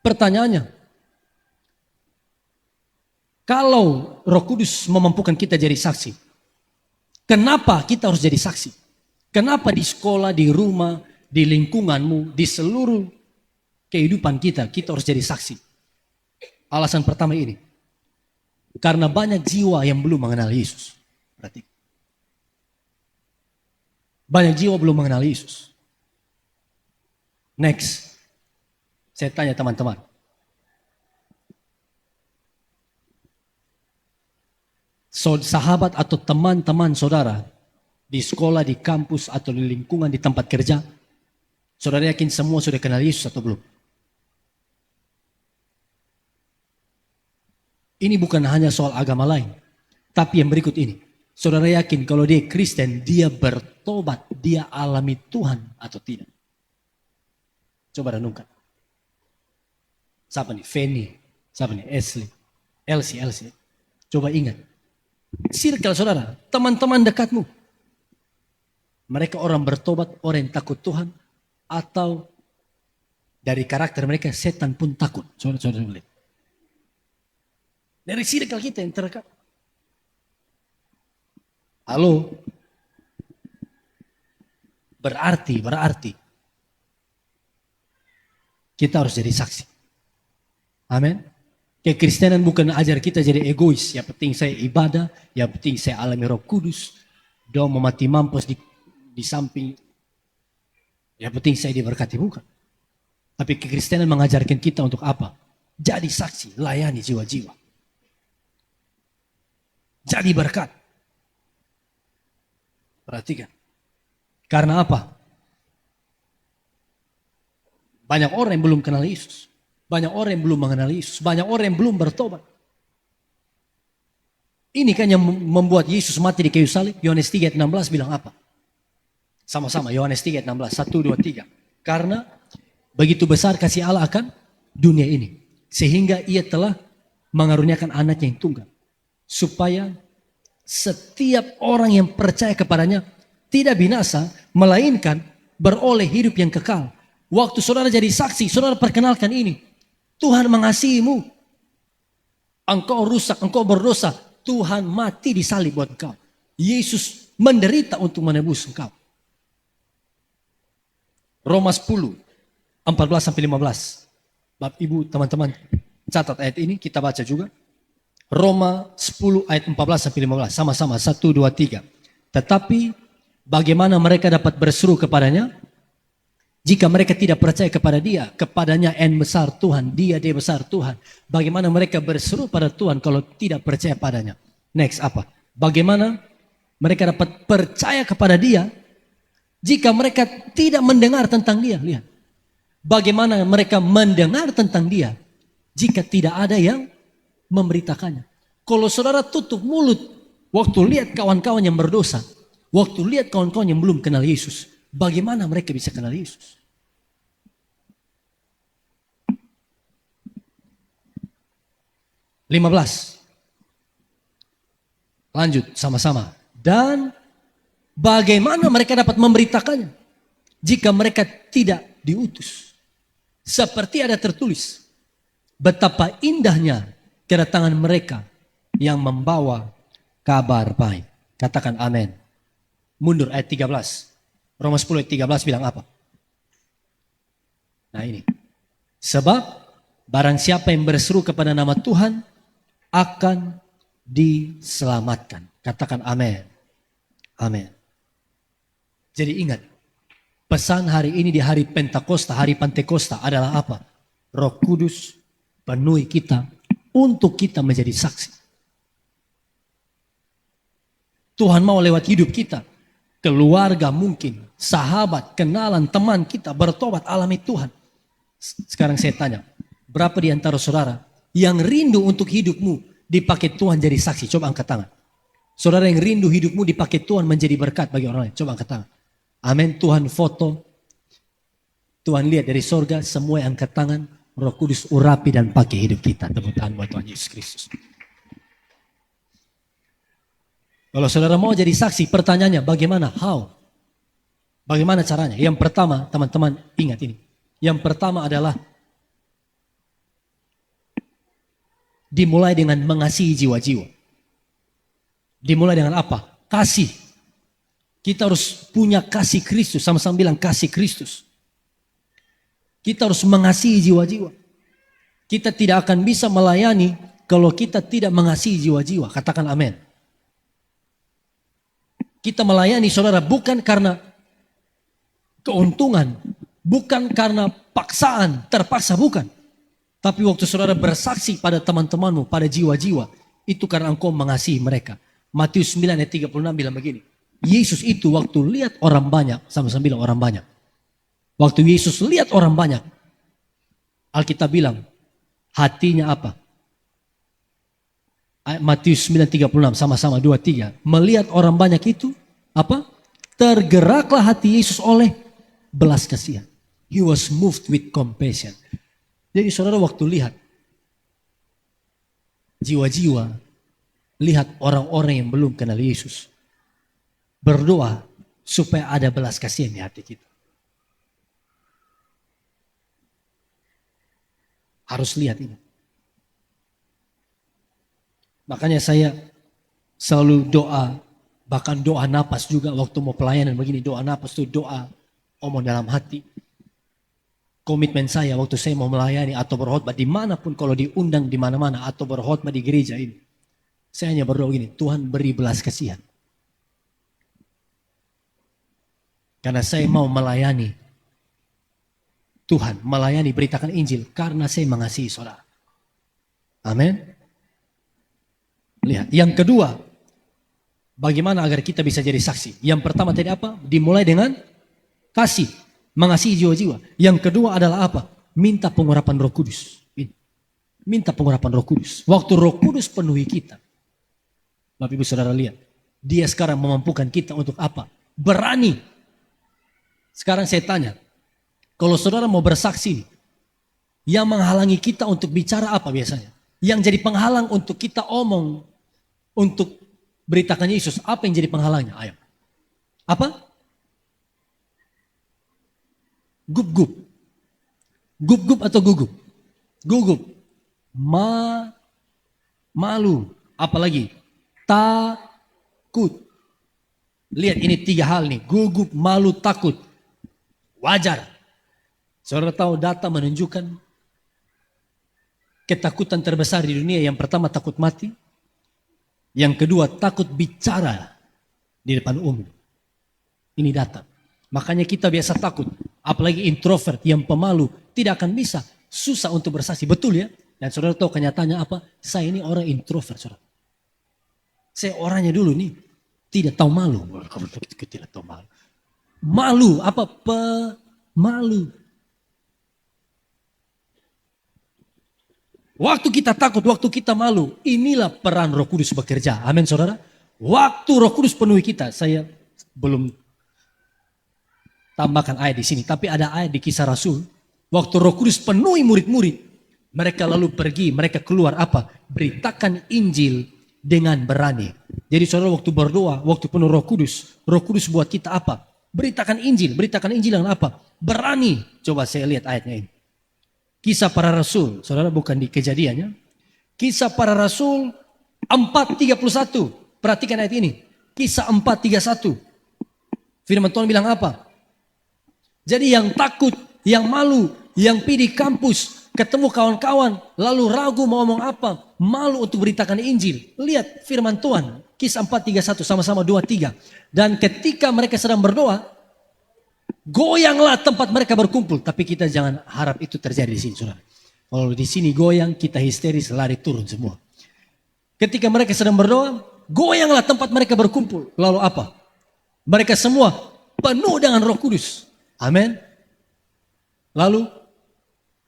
Speaker 1: Pertanyaannya. Kalau Roh Kudus memampukan kita jadi saksi. Kenapa kita harus jadi saksi? Kenapa di sekolah, di rumah, di lingkunganmu, di seluruh kehidupan kita harus jadi saksi? Alasan pertama ini. Karena banyak jiwa yang belum mengenal Yesus. Berarti. Banyak jiwa belum mengenal Yesus. Next. Saya tanya teman-teman. Sahabat atau teman-teman saudara. Di sekolah, di kampus, atau di lingkungan, di tempat kerja. Saudara yakin semua sudah kenal Yesus atau belum? Ini bukan hanya soal agama lain. Tapi yang berikut ini. Saudara yakin kalau dia Kristen, dia bertobat, dia alami Tuhan atau tidak? Coba renungkan. Siapa nih? Fanny. Siapa nih? Elsie. Coba ingat. Circle saudara, teman-teman dekatmu. Mereka orang bertobat, orang yang takut Tuhan, atau dari karakter mereka setan pun takut. Saudara-saudara lihat. Dari circle kita yang terdekat. Halo. Berarti kita harus jadi saksi. Amin. Kekristenan bukan ajar kita jadi egois. Yang penting saya ibadah, yang penting saya alami Roh Kudus. Doa memati mampus di samping. Yang penting saya diberkati, bukan. Tapi kekristenan mengajarkan kita untuk apa? Jadi saksi, layani jiwa-jiwa. Jadi berkat. Perhatikan. Karena apa? Banyak orang yang belum kenal Yesus. Banyak orang yang belum mengenal Yesus. Banyak orang yang belum bertobat. Ini kan yang membuat Yesus mati di kayu salib. Yohanes 3:16 bilang apa? Sama-sama Yohanes 3:16. 1, 2, 3. Karena begitu besar kasih Allah akan dunia ini. Sehingga ia telah mengaruniakan anaknya yang tunggal. Supaya setiap orang yang percaya kepadanya tidak binasa, melainkan beroleh hidup yang kekal. Waktu saudara jadi saksi, saudara perkenalkan ini. Tuhan mengasihimu. Engkau rusak, engkau berdosa. Tuhan mati di salib buat engkau. Yesus menderita untuk menebus engkau. Roma 10, 14-15. Bapak ibu teman-teman catat ayat ini, kita baca juga. Roma 10 ayat 14-15. Sama-sama, 1, 2, 3. Tetapi bagaimana mereka dapat berseru kepadanya? Jika mereka tidak percaya kepada dia, kepadanya N besar Tuhan, dia besar Tuhan. Bagaimana mereka berseru pada Tuhan kalau tidak percaya padanya? Next apa? Bagaimana mereka dapat percaya kepada dia jika mereka tidak mendengar tentang dia? Lihat. Bagaimana mereka mendengar tentang dia jika tidak ada yang memberitakannya? Kalau saudara tutup mulut waktu lihat kawan-kawan yang berdosa, waktu lihat kawan-kawan yang belum kenal Yesus, bagaimana mereka bisa kenal Yesus? (15) Lanjut sama-sama. Dan bagaimana mereka dapat memberitakannya jika mereka tidak diutus? Seperti ada tertulis, betapa indahnya kedatangan mereka yang membawa kabar baik. Katakan amin. Mundur ayat 13. Roma 10 ayat 13 bilang apa? Nah ini. Sebab barang siapa yang berseru kepada nama Tuhan akan diselamatkan. Katakan amin. Amin. Jadi ingat, pesan hari ini di hari Pentakosta, hari Pantekosta adalah apa? Roh Kudus penuhi kita untuk kita menjadi saksi. Tuhan mau lewat hidup kita, keluarga mungkin, sahabat, kenalan, teman kita bertobat alami Tuhan. Sekarang saya tanya, berapa di antara saudara yang rindu untuk hidupmu dipakai Tuhan jadi saksi? Coba angkat tangan. Saudara yang rindu hidupmu dipakai Tuhan menjadi berkat bagi orang lain. Coba angkat tangan. Amin. Tuhan foto. Tuhan lihat dari sorga, semua yang angkat tangan. Roh Kudus urapi dan pakai hidup kita. Tepuk tangan buat Tuhan Yesus Kristus. Kalau saudara mau jadi saksi, pertanyaannya bagaimana? How? Bagaimana caranya? Yang pertama, teman-teman ingat ini. Yang pertama adalah dimulai dengan mengasihi jiwa-jiwa. Dimulai dengan apa? Kasih. Kita harus punya kasih Kristus. Sama-sama bilang kasih Kristus. Kita harus mengasihi jiwa-jiwa. Kita tidak akan bisa melayani kalau kita tidak mengasihi jiwa-jiwa. Katakan amin. Kita melayani saudara bukan karena keuntungan. Bukan karena paksaan, terpaksa bukan. Tapi waktu saudara bersaksi pada teman-temanmu, pada jiwa-jiwa. Itu karena engkau mengasihi mereka. Matius 9 ayat 36 bilang begini. Yesus itu waktu lihat orang banyak. Sama-sama bilang orang banyak. Waktu Yesus lihat orang banyak. Alkitab bilang. Hatinya apa? Matius 9:36 sama-sama 2-3. Melihat orang banyak itu apa? Tergeraklah hati Yesus oleh belas kasihan. He was moved with compassion. Jadi saudara waktu lihat jiwa-jiwa lihat orang-orang yang belum kenal Yesus. Berdoa supaya ada belas kasihan di hati kita. Harus lihat ini. Makanya saya selalu doa, bahkan doa napas juga waktu mau pelayanan begini. Doa napas itu doa omong dalam hati. Komitmen saya waktu saya mau melayani atau berkhotbah dimanapun, kalau diundang di mana-mana atau berkhotbah di gereja ini, saya hanya berdoa gini, Tuhan beri belas kasihan. Karena saya mau melayani Tuhan, melayani, beritakan Injil karena saya mengasihi saudara. Amin. Lihat, yang kedua, bagaimana agar kita bisa jadi saksi? Yang pertama tadi apa? Dimulai dengan kasih, mengasihi jiwa-jiwa. Yang kedua adalah apa? Minta pengurapan Roh Kudus. Minta pengurapan Roh Kudus. Waktu Roh Kudus penuhi kita. Bapak Ibu Saudara lihat, Dia sekarang memampukan kita untuk apa? Berani. Sekarang saya tanya, kalau saudara mau bersaksi, yang menghalangi kita untuk bicara apa biasanya? Yang jadi penghalang untuk kita omong, untuk beritakan Yesus, apa yang jadi penghalangnya? Ayo. Apa? Gup-gup. Gup-gup atau gugup? Gugup. Malu. Apalagi? Takut. Lihat ini 3 hal nih. Gugup, malu, takut. Wajar. Saudara tahu data menunjukkan ketakutan terbesar di dunia. Yang pertama takut mati. Yang kedua takut bicara di depan umum. Ini data. Makanya kita biasa takut. Apalagi introvert yang pemalu tidak akan bisa. Susah untuk bersaksi. Betul ya? Dan saudara tahu kenyataannya apa? Saya ini orang introvert saudara. Saya orangnya dulu nih tidak tahu malu. Tidak tahu malu. Malu apa? Malu. Waktu kita takut, waktu kita malu, inilah peran Roh Kudus bekerja. Amin saudara. Waktu Roh Kudus penuhi kita, saya belum tambahkan ayat di sini, tapi ada ayat di Kisah Rasul. Waktu Roh Kudus penuhi murid-murid, mereka lalu pergi, mereka keluar apa? Beritakan Injil dengan berani. Jadi saudara waktu berdoa, waktu penuh Roh Kudus buat kita apa? Beritakan Injil dengan apa? Berani. Coba saya lihat ayatnya ini. Kisah Para Rasul, saudara bukan di Kejadiannya. Kisah Para Rasul 4:31. Perhatikan ayat ini. Kisah 4:31. Firman Tuhan bilang apa? Jadi yang takut, yang malu, yang pergi di kampus, ketemu kawan-kawan, lalu ragu mau ngomong apa, malu untuk beritakan Injil. Lihat firman Tuhan, Kisah 4:31 sama-sama 2-3. Dan ketika mereka sedang berdoa, goyanglah tempat mereka berkumpul. Tapi kita jangan harap itu terjadi di sini, saudara. Kalau di sini goyang, kita histeris, lari turun semua. Ketika mereka sedang berdoa, goyanglah tempat mereka berkumpul. Lalu apa? Mereka semua penuh dengan Roh Kudus. Amin. Lalu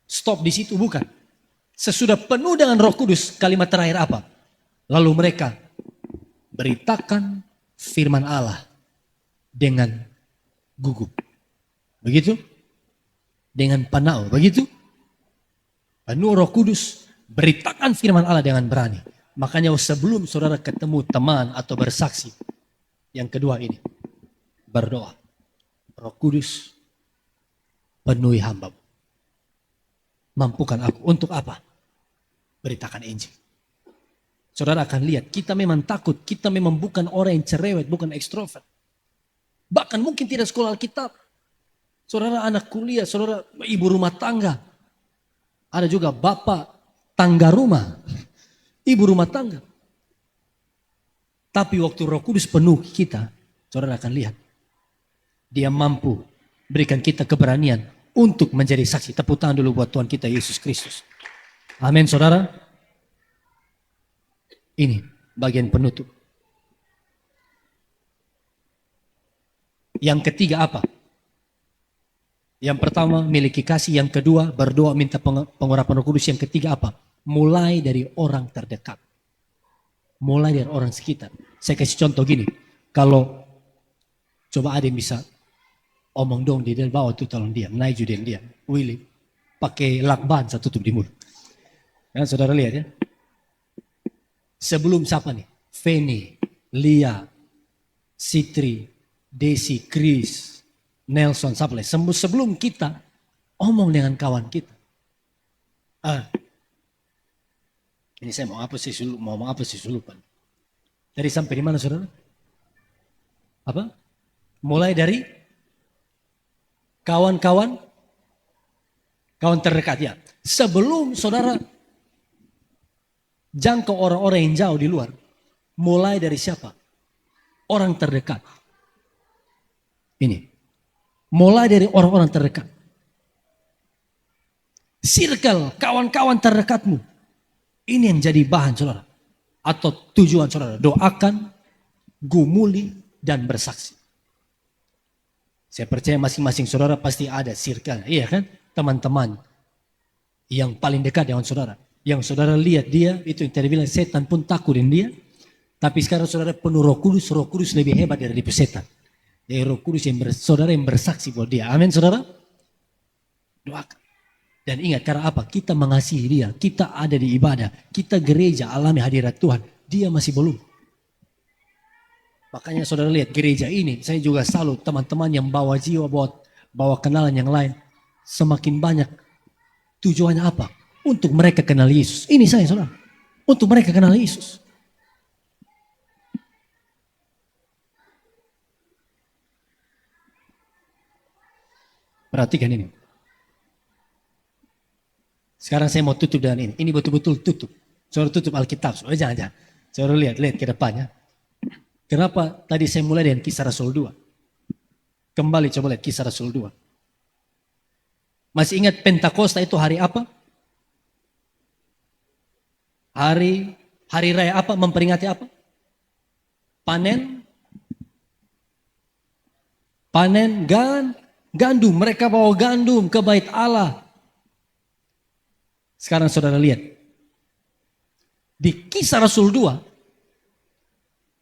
Speaker 1: stop di situ, bukan? Sesudah penuh dengan Roh Kudus, kalimat terakhir apa? Lalu mereka beritakan firman Allah dengan gugup. Begitu? Dengan panau, begitu? Penuh Roh Kudus, beritakan firman Allah dengan berani. Makanya sebelum saudara ketemu teman atau bersaksi, yang kedua ini, berdoa. Roh Kudus, penuhi hamba. Mampukan aku untuk apa? Beritakan Injil. Saudara akan lihat, kita memang takut, kita memang bukan orang yang cerewet, bukan ekstrovert. Bahkan mungkin tidak sekolah Alkitab. Saudara anak kuliah, saudara ibu rumah tangga. Ada juga bapak tangga rumah. Ibu rumah tangga. Tapi waktu Roh Kudus penuh kita, saudara akan lihat. Dia mampu berikan kita keberanian untuk menjadi saksi. Tepuk tangan dulu buat Tuhan kita Yesus Kristus. Amin saudara. Ini bagian penutup. Yang ketiga apa? Yang pertama miliki kasih, yang kedua berdoa minta pengurapan Roh Kudus, yang ketiga apa? Mulai dari orang terdekat. Mulai dari orang sekitar. Saya kasih contoh gini, kalau coba ada yang bisa omong dong di bawah tuh tolong diam, naik juga diam. Willy pakai lakban saya tutup di mulut. Kan saudara lihat ya. Sebelum siapa nih? Feni, Lia, Sitri, Desi, Chris, Nelson, Saple. Sebelum kita omong dengan kawan kita. Ini saya mau apa sih lupa. Dari sampai di mana saudara? Apa? Mulai dari kawan terdekat ya. Sebelum saudara jangkau orang-orang yang jauh di luar, mulai dari siapa? Orang terdekat. Ini. Mulai dari orang-orang terdekat. Circle kawan-kawan terdekatmu. Ini yang jadi bahan saudara. Atau tujuan saudara. Doakan, gumuli, dan bersaksi. Saya percaya masing-masing saudara pasti ada circle. Iya kan? Teman-teman yang paling dekat dengan saudara. Yang saudara lihat dia, itu yang tadi bilang setan pun takut dengan dia. Tapi sekarang saudara penuh Roh Kudus lebih hebat dari setan. Dari Roh Kudus saudara yang bersaksi buat dia. Amin saudara. Doakan. Dan ingat karena apa? Kita mengasihi dia. Kita ada di ibadah. Kita gereja alami hadirat Tuhan. Dia masih belum. Makanya saudara lihat gereja ini. Saya juga salut teman-teman yang bawa jiwa, bawa kenalan yang lain. Semakin banyak. Tujuannya apa? Untuk mereka kenal Yesus. Ini saya saudara. Untuk mereka kenal Yesus. Perhatikan ini. Sekarang saya mau tutup dengan ini. Ini betul-betul tutup. Saudara tutup Alkitab. Saudara jangan. Saudara lihat ke depannya. Kenapa tadi saya mulai dengan Kisah Rasul 2? Kembali coba lihat Kisah Rasul 2. Masih ingat Pentakosta itu hari apa? Hari raya apa? Memperingati apa? Panen gandum. Mereka bawa gandum ke bait Allah. Sekarang saudara lihat. Di Kisah Rasul 2.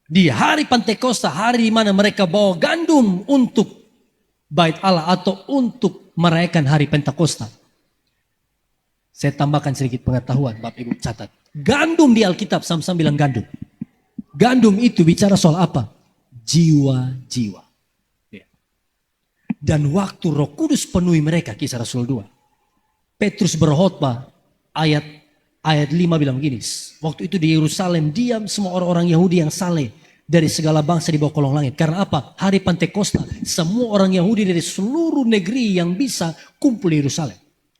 Speaker 1: Di hari Pentakosta, hari di mana mereka bawa gandum untuk bait Allah atau untuk merayakan hari Pentakosta. Saya tambahkan sedikit pengetahuan, Bapak Ibu catat. Gandum di Alkitab, sama-sama bilang gandum. Gandum itu bicara soal apa? Jiwa-jiwa. Dan waktu Roh Kudus penuhi mereka, Kisah Rasul 2. Petrus berkhotbah, ayat 5 bilang begini. Waktu itu di Yerusalem diam semua orang-orang Yahudi yang saleh dari segala bangsa di bawah kolong langit. Karena apa? Hari Pentakosta. Semua orang Yahudi dari seluruh negeri yang bisa kumpul di Yerusalem.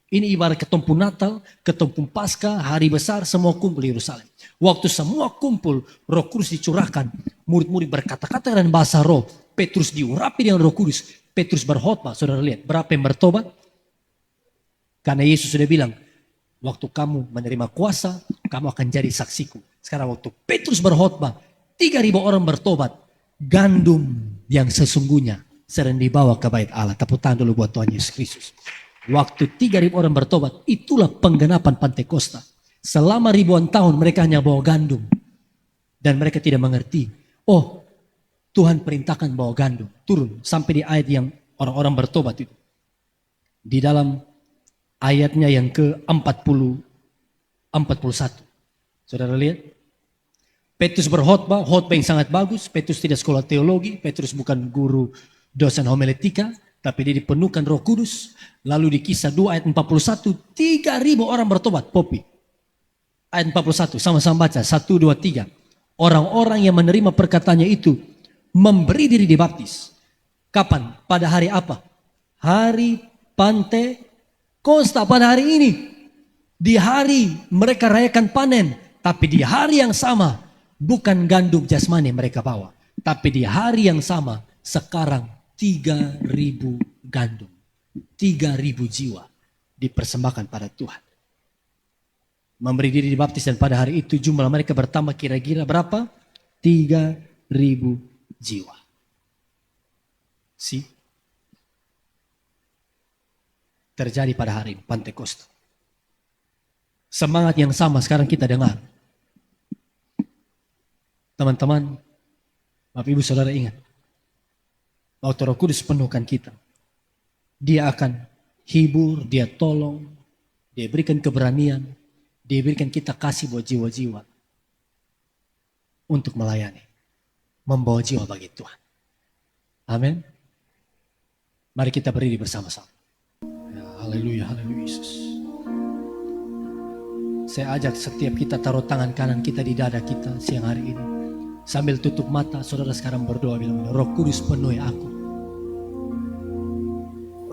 Speaker 1: Ini ibarat ketumpu Natal, ketumpu Paskah, hari besar, semua kumpul di Yerusalem. Waktu semua kumpul, Roh Kudus dicurahkan. Murid-murid berkata-kata dan bahasa roh. Petrus diurapi dengan Roh Kudus. Petrus berkhotbah. Saudara lihat, berapa yang bertobat? Karena Yesus sudah bilang, waktu kamu menerima kuasa, kamu akan jadi saksiku. Sekarang waktu Petrus berkhotbah, 3.000 orang bertobat. Gandum yang sesungguhnya sering dibawa ke bait Allah. Tepuk tangan dulu buat Tuhan Yesus Kristus. Waktu 3.000 orang bertobat, itulah penggenapan Pentakosta. Selama ribuan tahun mereka hanya bawa gandum. Dan mereka tidak mengerti. Oh, Tuhan perintahkan bawa gandum. Turun sampai di ayat yang orang-orang bertobat itu. Di dalam ayatnya yang ke-41. Saudara lihat. Petrus berkhotbah yang sangat bagus. Petrus tidak sekolah teologi. Petrus bukan guru dosen homiletika. Tapi dia dipenuhkan Roh Kudus. Lalu di Kisah 2 ayat 41. 3.000 orang bertobat. Popi. Ayat 41. Sama-sama baca. 1, 2, 3. Orang-orang yang menerima perkataannya itu memberi diri dibaptis. Kapan? Pada hari apa? Hari Pentakosta, pada hari ini. Di hari mereka rayakan panen. Tapi di hari yang sama, bukan gandum jasmani mereka bawa. Tapi di hari yang sama, sekarang 3.000 gandum. 3.000 jiwa dipersembahkan pada Tuhan. Memberi diri dibaptis dan pada hari itu jumlah mereka bertambah kira-kira berapa? 3.000 jiwa. Terjadi pada hari Pentakosta. Semangat yang sama sekarang kita dengar. Teman-teman, Bapak Ibu Saudara ingat. Waktu Roh Kudus penuhkan kita. Dia akan hibur, dia tolong, dia berikan keberanian, dia berikan kita kasih buat jiwa-jiwa. untuk melayani, membawa jiwa bagi Tuhan. Amin. Mari kita berdiri bersama-sama. Ya, haleluya, haleluya Yesus. Saya ajak setiap kita taruh tangan kanan kita di dada kita siang hari ini. Sambil tutup mata, saudara sekarang berdoa bilang, Roh Kudus penuhi aku.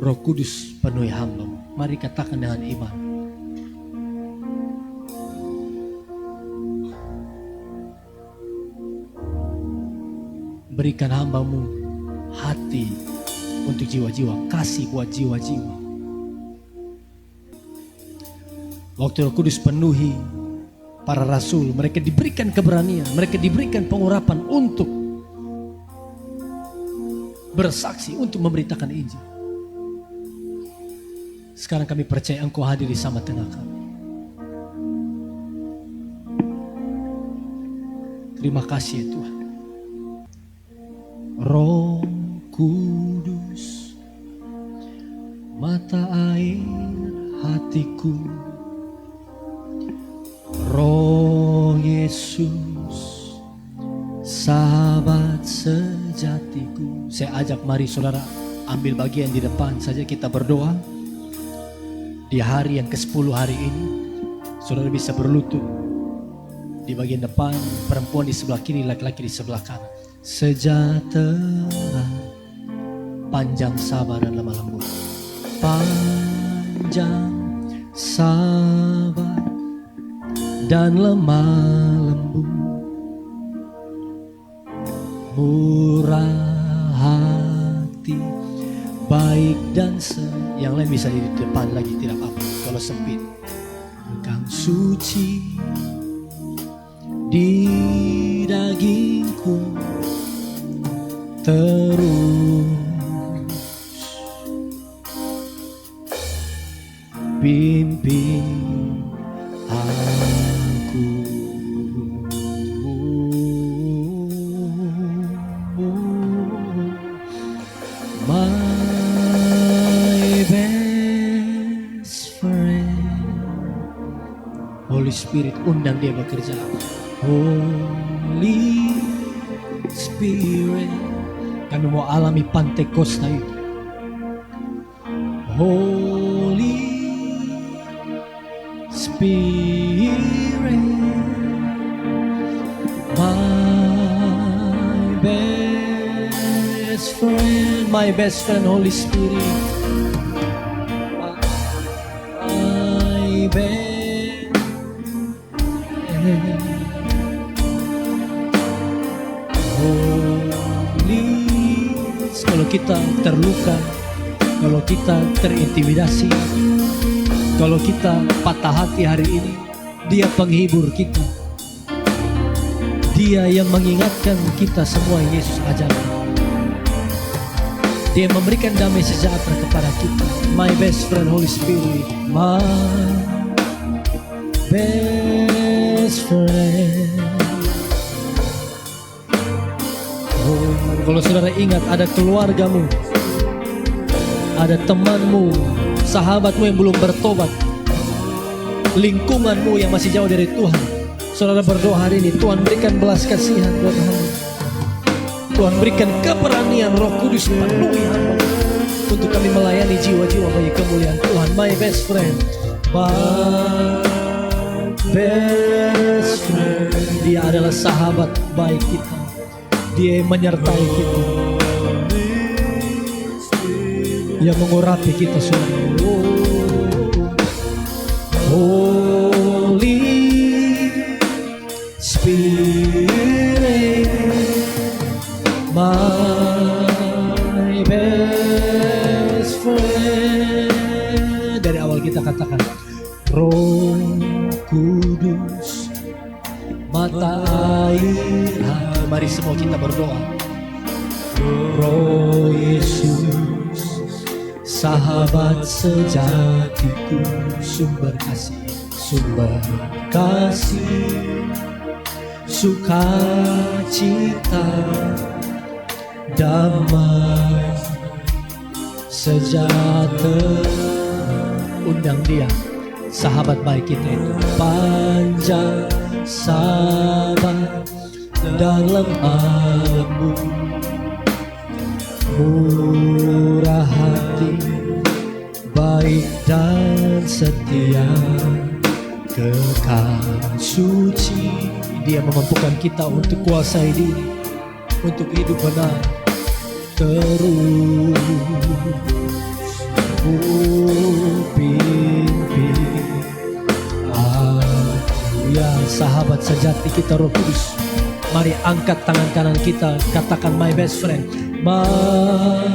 Speaker 1: Roh Kudus penuhi hamba-Mu. Mari katakan dengan iman. Berikan hamba-Mu hati untuk jiwa-jiwa, kasih buat jiwa-jiwa. Waktu Roh Kudus penuhi para rasul, mereka diberikan keberanian, mereka diberikan pengurapan untuk bersaksi, untuk memberitakan Injil. Sekarang kami percaya Engkau hadir di sama tengah kami. Terima kasih ya Tuhan. Roh Kudus, mata air hatiku. Roh Yesus, sahabat sejatiku. Saya ajak mari saudara ambil bagian di depan saja, kita berdoa. Di hari yang ke-10 hari ini, saudara bisa berlutut di bagian depan, perempuan di sebelah kiri, laki-laki di sebelah kanan. Sejahtera, panjang sabar dan lemah lembut. Panjang sabar dan lemah lembut, murah hati, baik dan yang lain bisa di depan lagi, tidak apa-apa kalau sempit. Engkau suci di dagingku terus, pimpin aku. My best friend, Holy Spirit, undang dia bekerja. Holy Spirit, kami mau alami Pantekosta itu. Holy Spirit, my best friend, Holy Spirit, my best friend, Holy. Kalau kita terluka, kalau kita terintimidasi, kalau kita patah hati hari ini, Dia penghibur kita. Dia yang mengingatkan kita semua yang Yesus ajarkan. Dia memberikan damai sejahtera kepada kita. My best friend, Holy Spirit, my best friend. Oh, kalau saudara ingat ada keluargamu, ada temanmu, sahabatmu yang belum bertobat, lingkunganmu yang masih jauh dari Tuhan, saudara berdoa hari ini, Tuhan berikan belas kasihan buat hamba. Tuhan berikan keberanian, Roh Kudus penuhi hamba untuk kami melayani jiwa-jiwa bagi kemuliaan Tuhan. My best friend, my best friend. Dia adalah sahabat baik kita. Dia yang menyertai kita, yang mengurapi kita semua. Holy Spirit, my best friend. Dari awal kita katakan, Roh Kudus, mata air. Mari semua kita berdoa. Roh Yesus, sahabat sejatiku, sumber kasih, sukacita, damai, sejahtera. Undang dia, sahabat baik kita itu. Panjang sabar dalam alammu. Murah hati, baik dan setia, kekal suci. Dia memampukan kita untuk kuasai diri, untuk hidup benar terus. Pimpin aku, ya sahabat sejati kita Roh Kudus. Mari angkat tangan kanan kita, katakan my best friend. My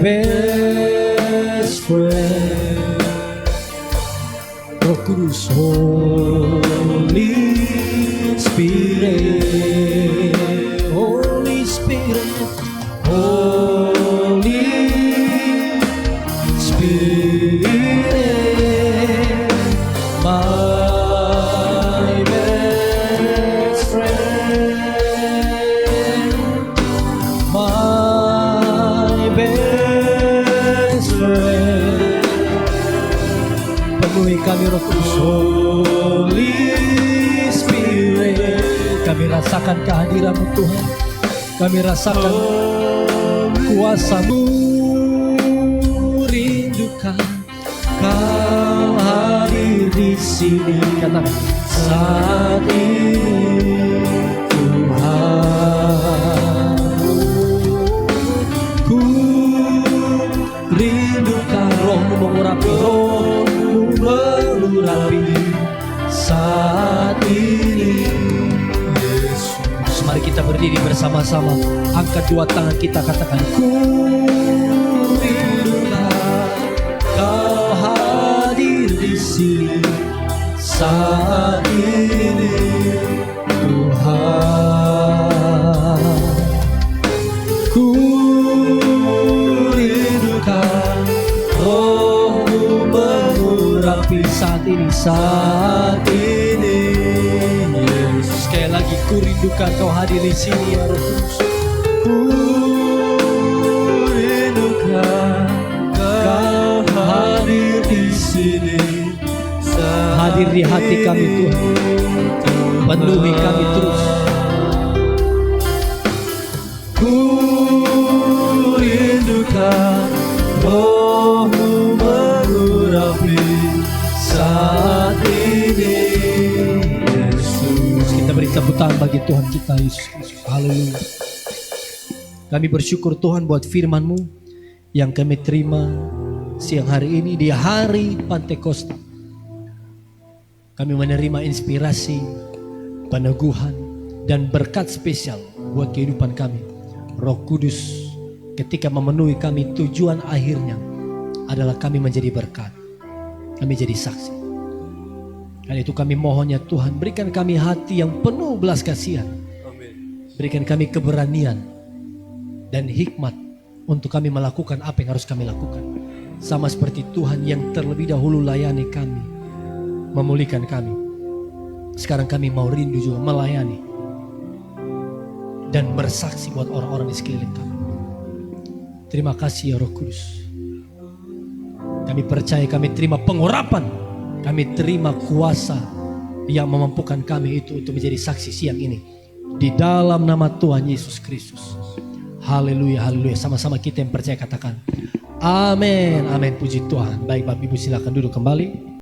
Speaker 1: best friend, Roh Kudus, Holy Spirit, Holy Spirit, Holy Spirit, my best friend, my best friend. Penuhi kami Roh Kudus, Holy Spirit. Kami rasakan kehadiran-Mu Tuhan, kami rasakan kuasa-Mu. Rindukan Kau hadir di sini, katakan saat ini Tuhan. Ku rindukan Roh-Mu mengurapi, Roh-Mu mengurapi saat ini. Yesus, mari kita berdiri bersama-sama, angkat dua tangan kita, katakan ku rindukan Kau hadir di sini saat ini Tuhan. Ku rindukan Roh-Mu mengurapi saat ini, saat ini. Yesus, sekali lagi ku rindukan Kau hadir di sini ya Roh Kudus. Ku rindukan Kau hadir di sini, hadir di hati kami Tuhan, penuhi kami terus. Ku rindukan Roh-Mu mengurapi saat ini. Yesus, kita beri tepuk tangan bagi Tuhan kita Yesus Kristus. Haleluya. Kami bersyukur Tuhan buat firman-Mu yang kami terima siang hari ini di hari Pantekosta. Kami menerima inspirasi, peneguhan, dan berkat spesial buat kehidupan kami. Roh Kudus ketika memenuhi kami, tujuan akhirnya adalah kami menjadi berkat, kami jadi saksi. Karena itu kami mohonnya Tuhan, berikan kami hati yang penuh belas kasihan. Berikan kami keberanian dan hikmat untuk kami melakukan apa yang harus kami lakukan. Sama seperti Tuhan yang terlebih dahulu layani kami, memulihkan kami. Sekarang kami mau rindu juga melayani dan bersaksi buat orang-orang di sekeliling kami. Terima kasih ya Roh Kudus. Kami percaya, kami terima pengurapan, kami terima kuasa yang memampukan kami itu untuk menjadi saksi siang ini. Di dalam nama Tuhan Yesus Kristus. Haleluya, haleluya. Sama-sama kita yang percaya katakan amin, amin. Puji Tuhan. Baik Bapak Ibu silakan duduk kembali.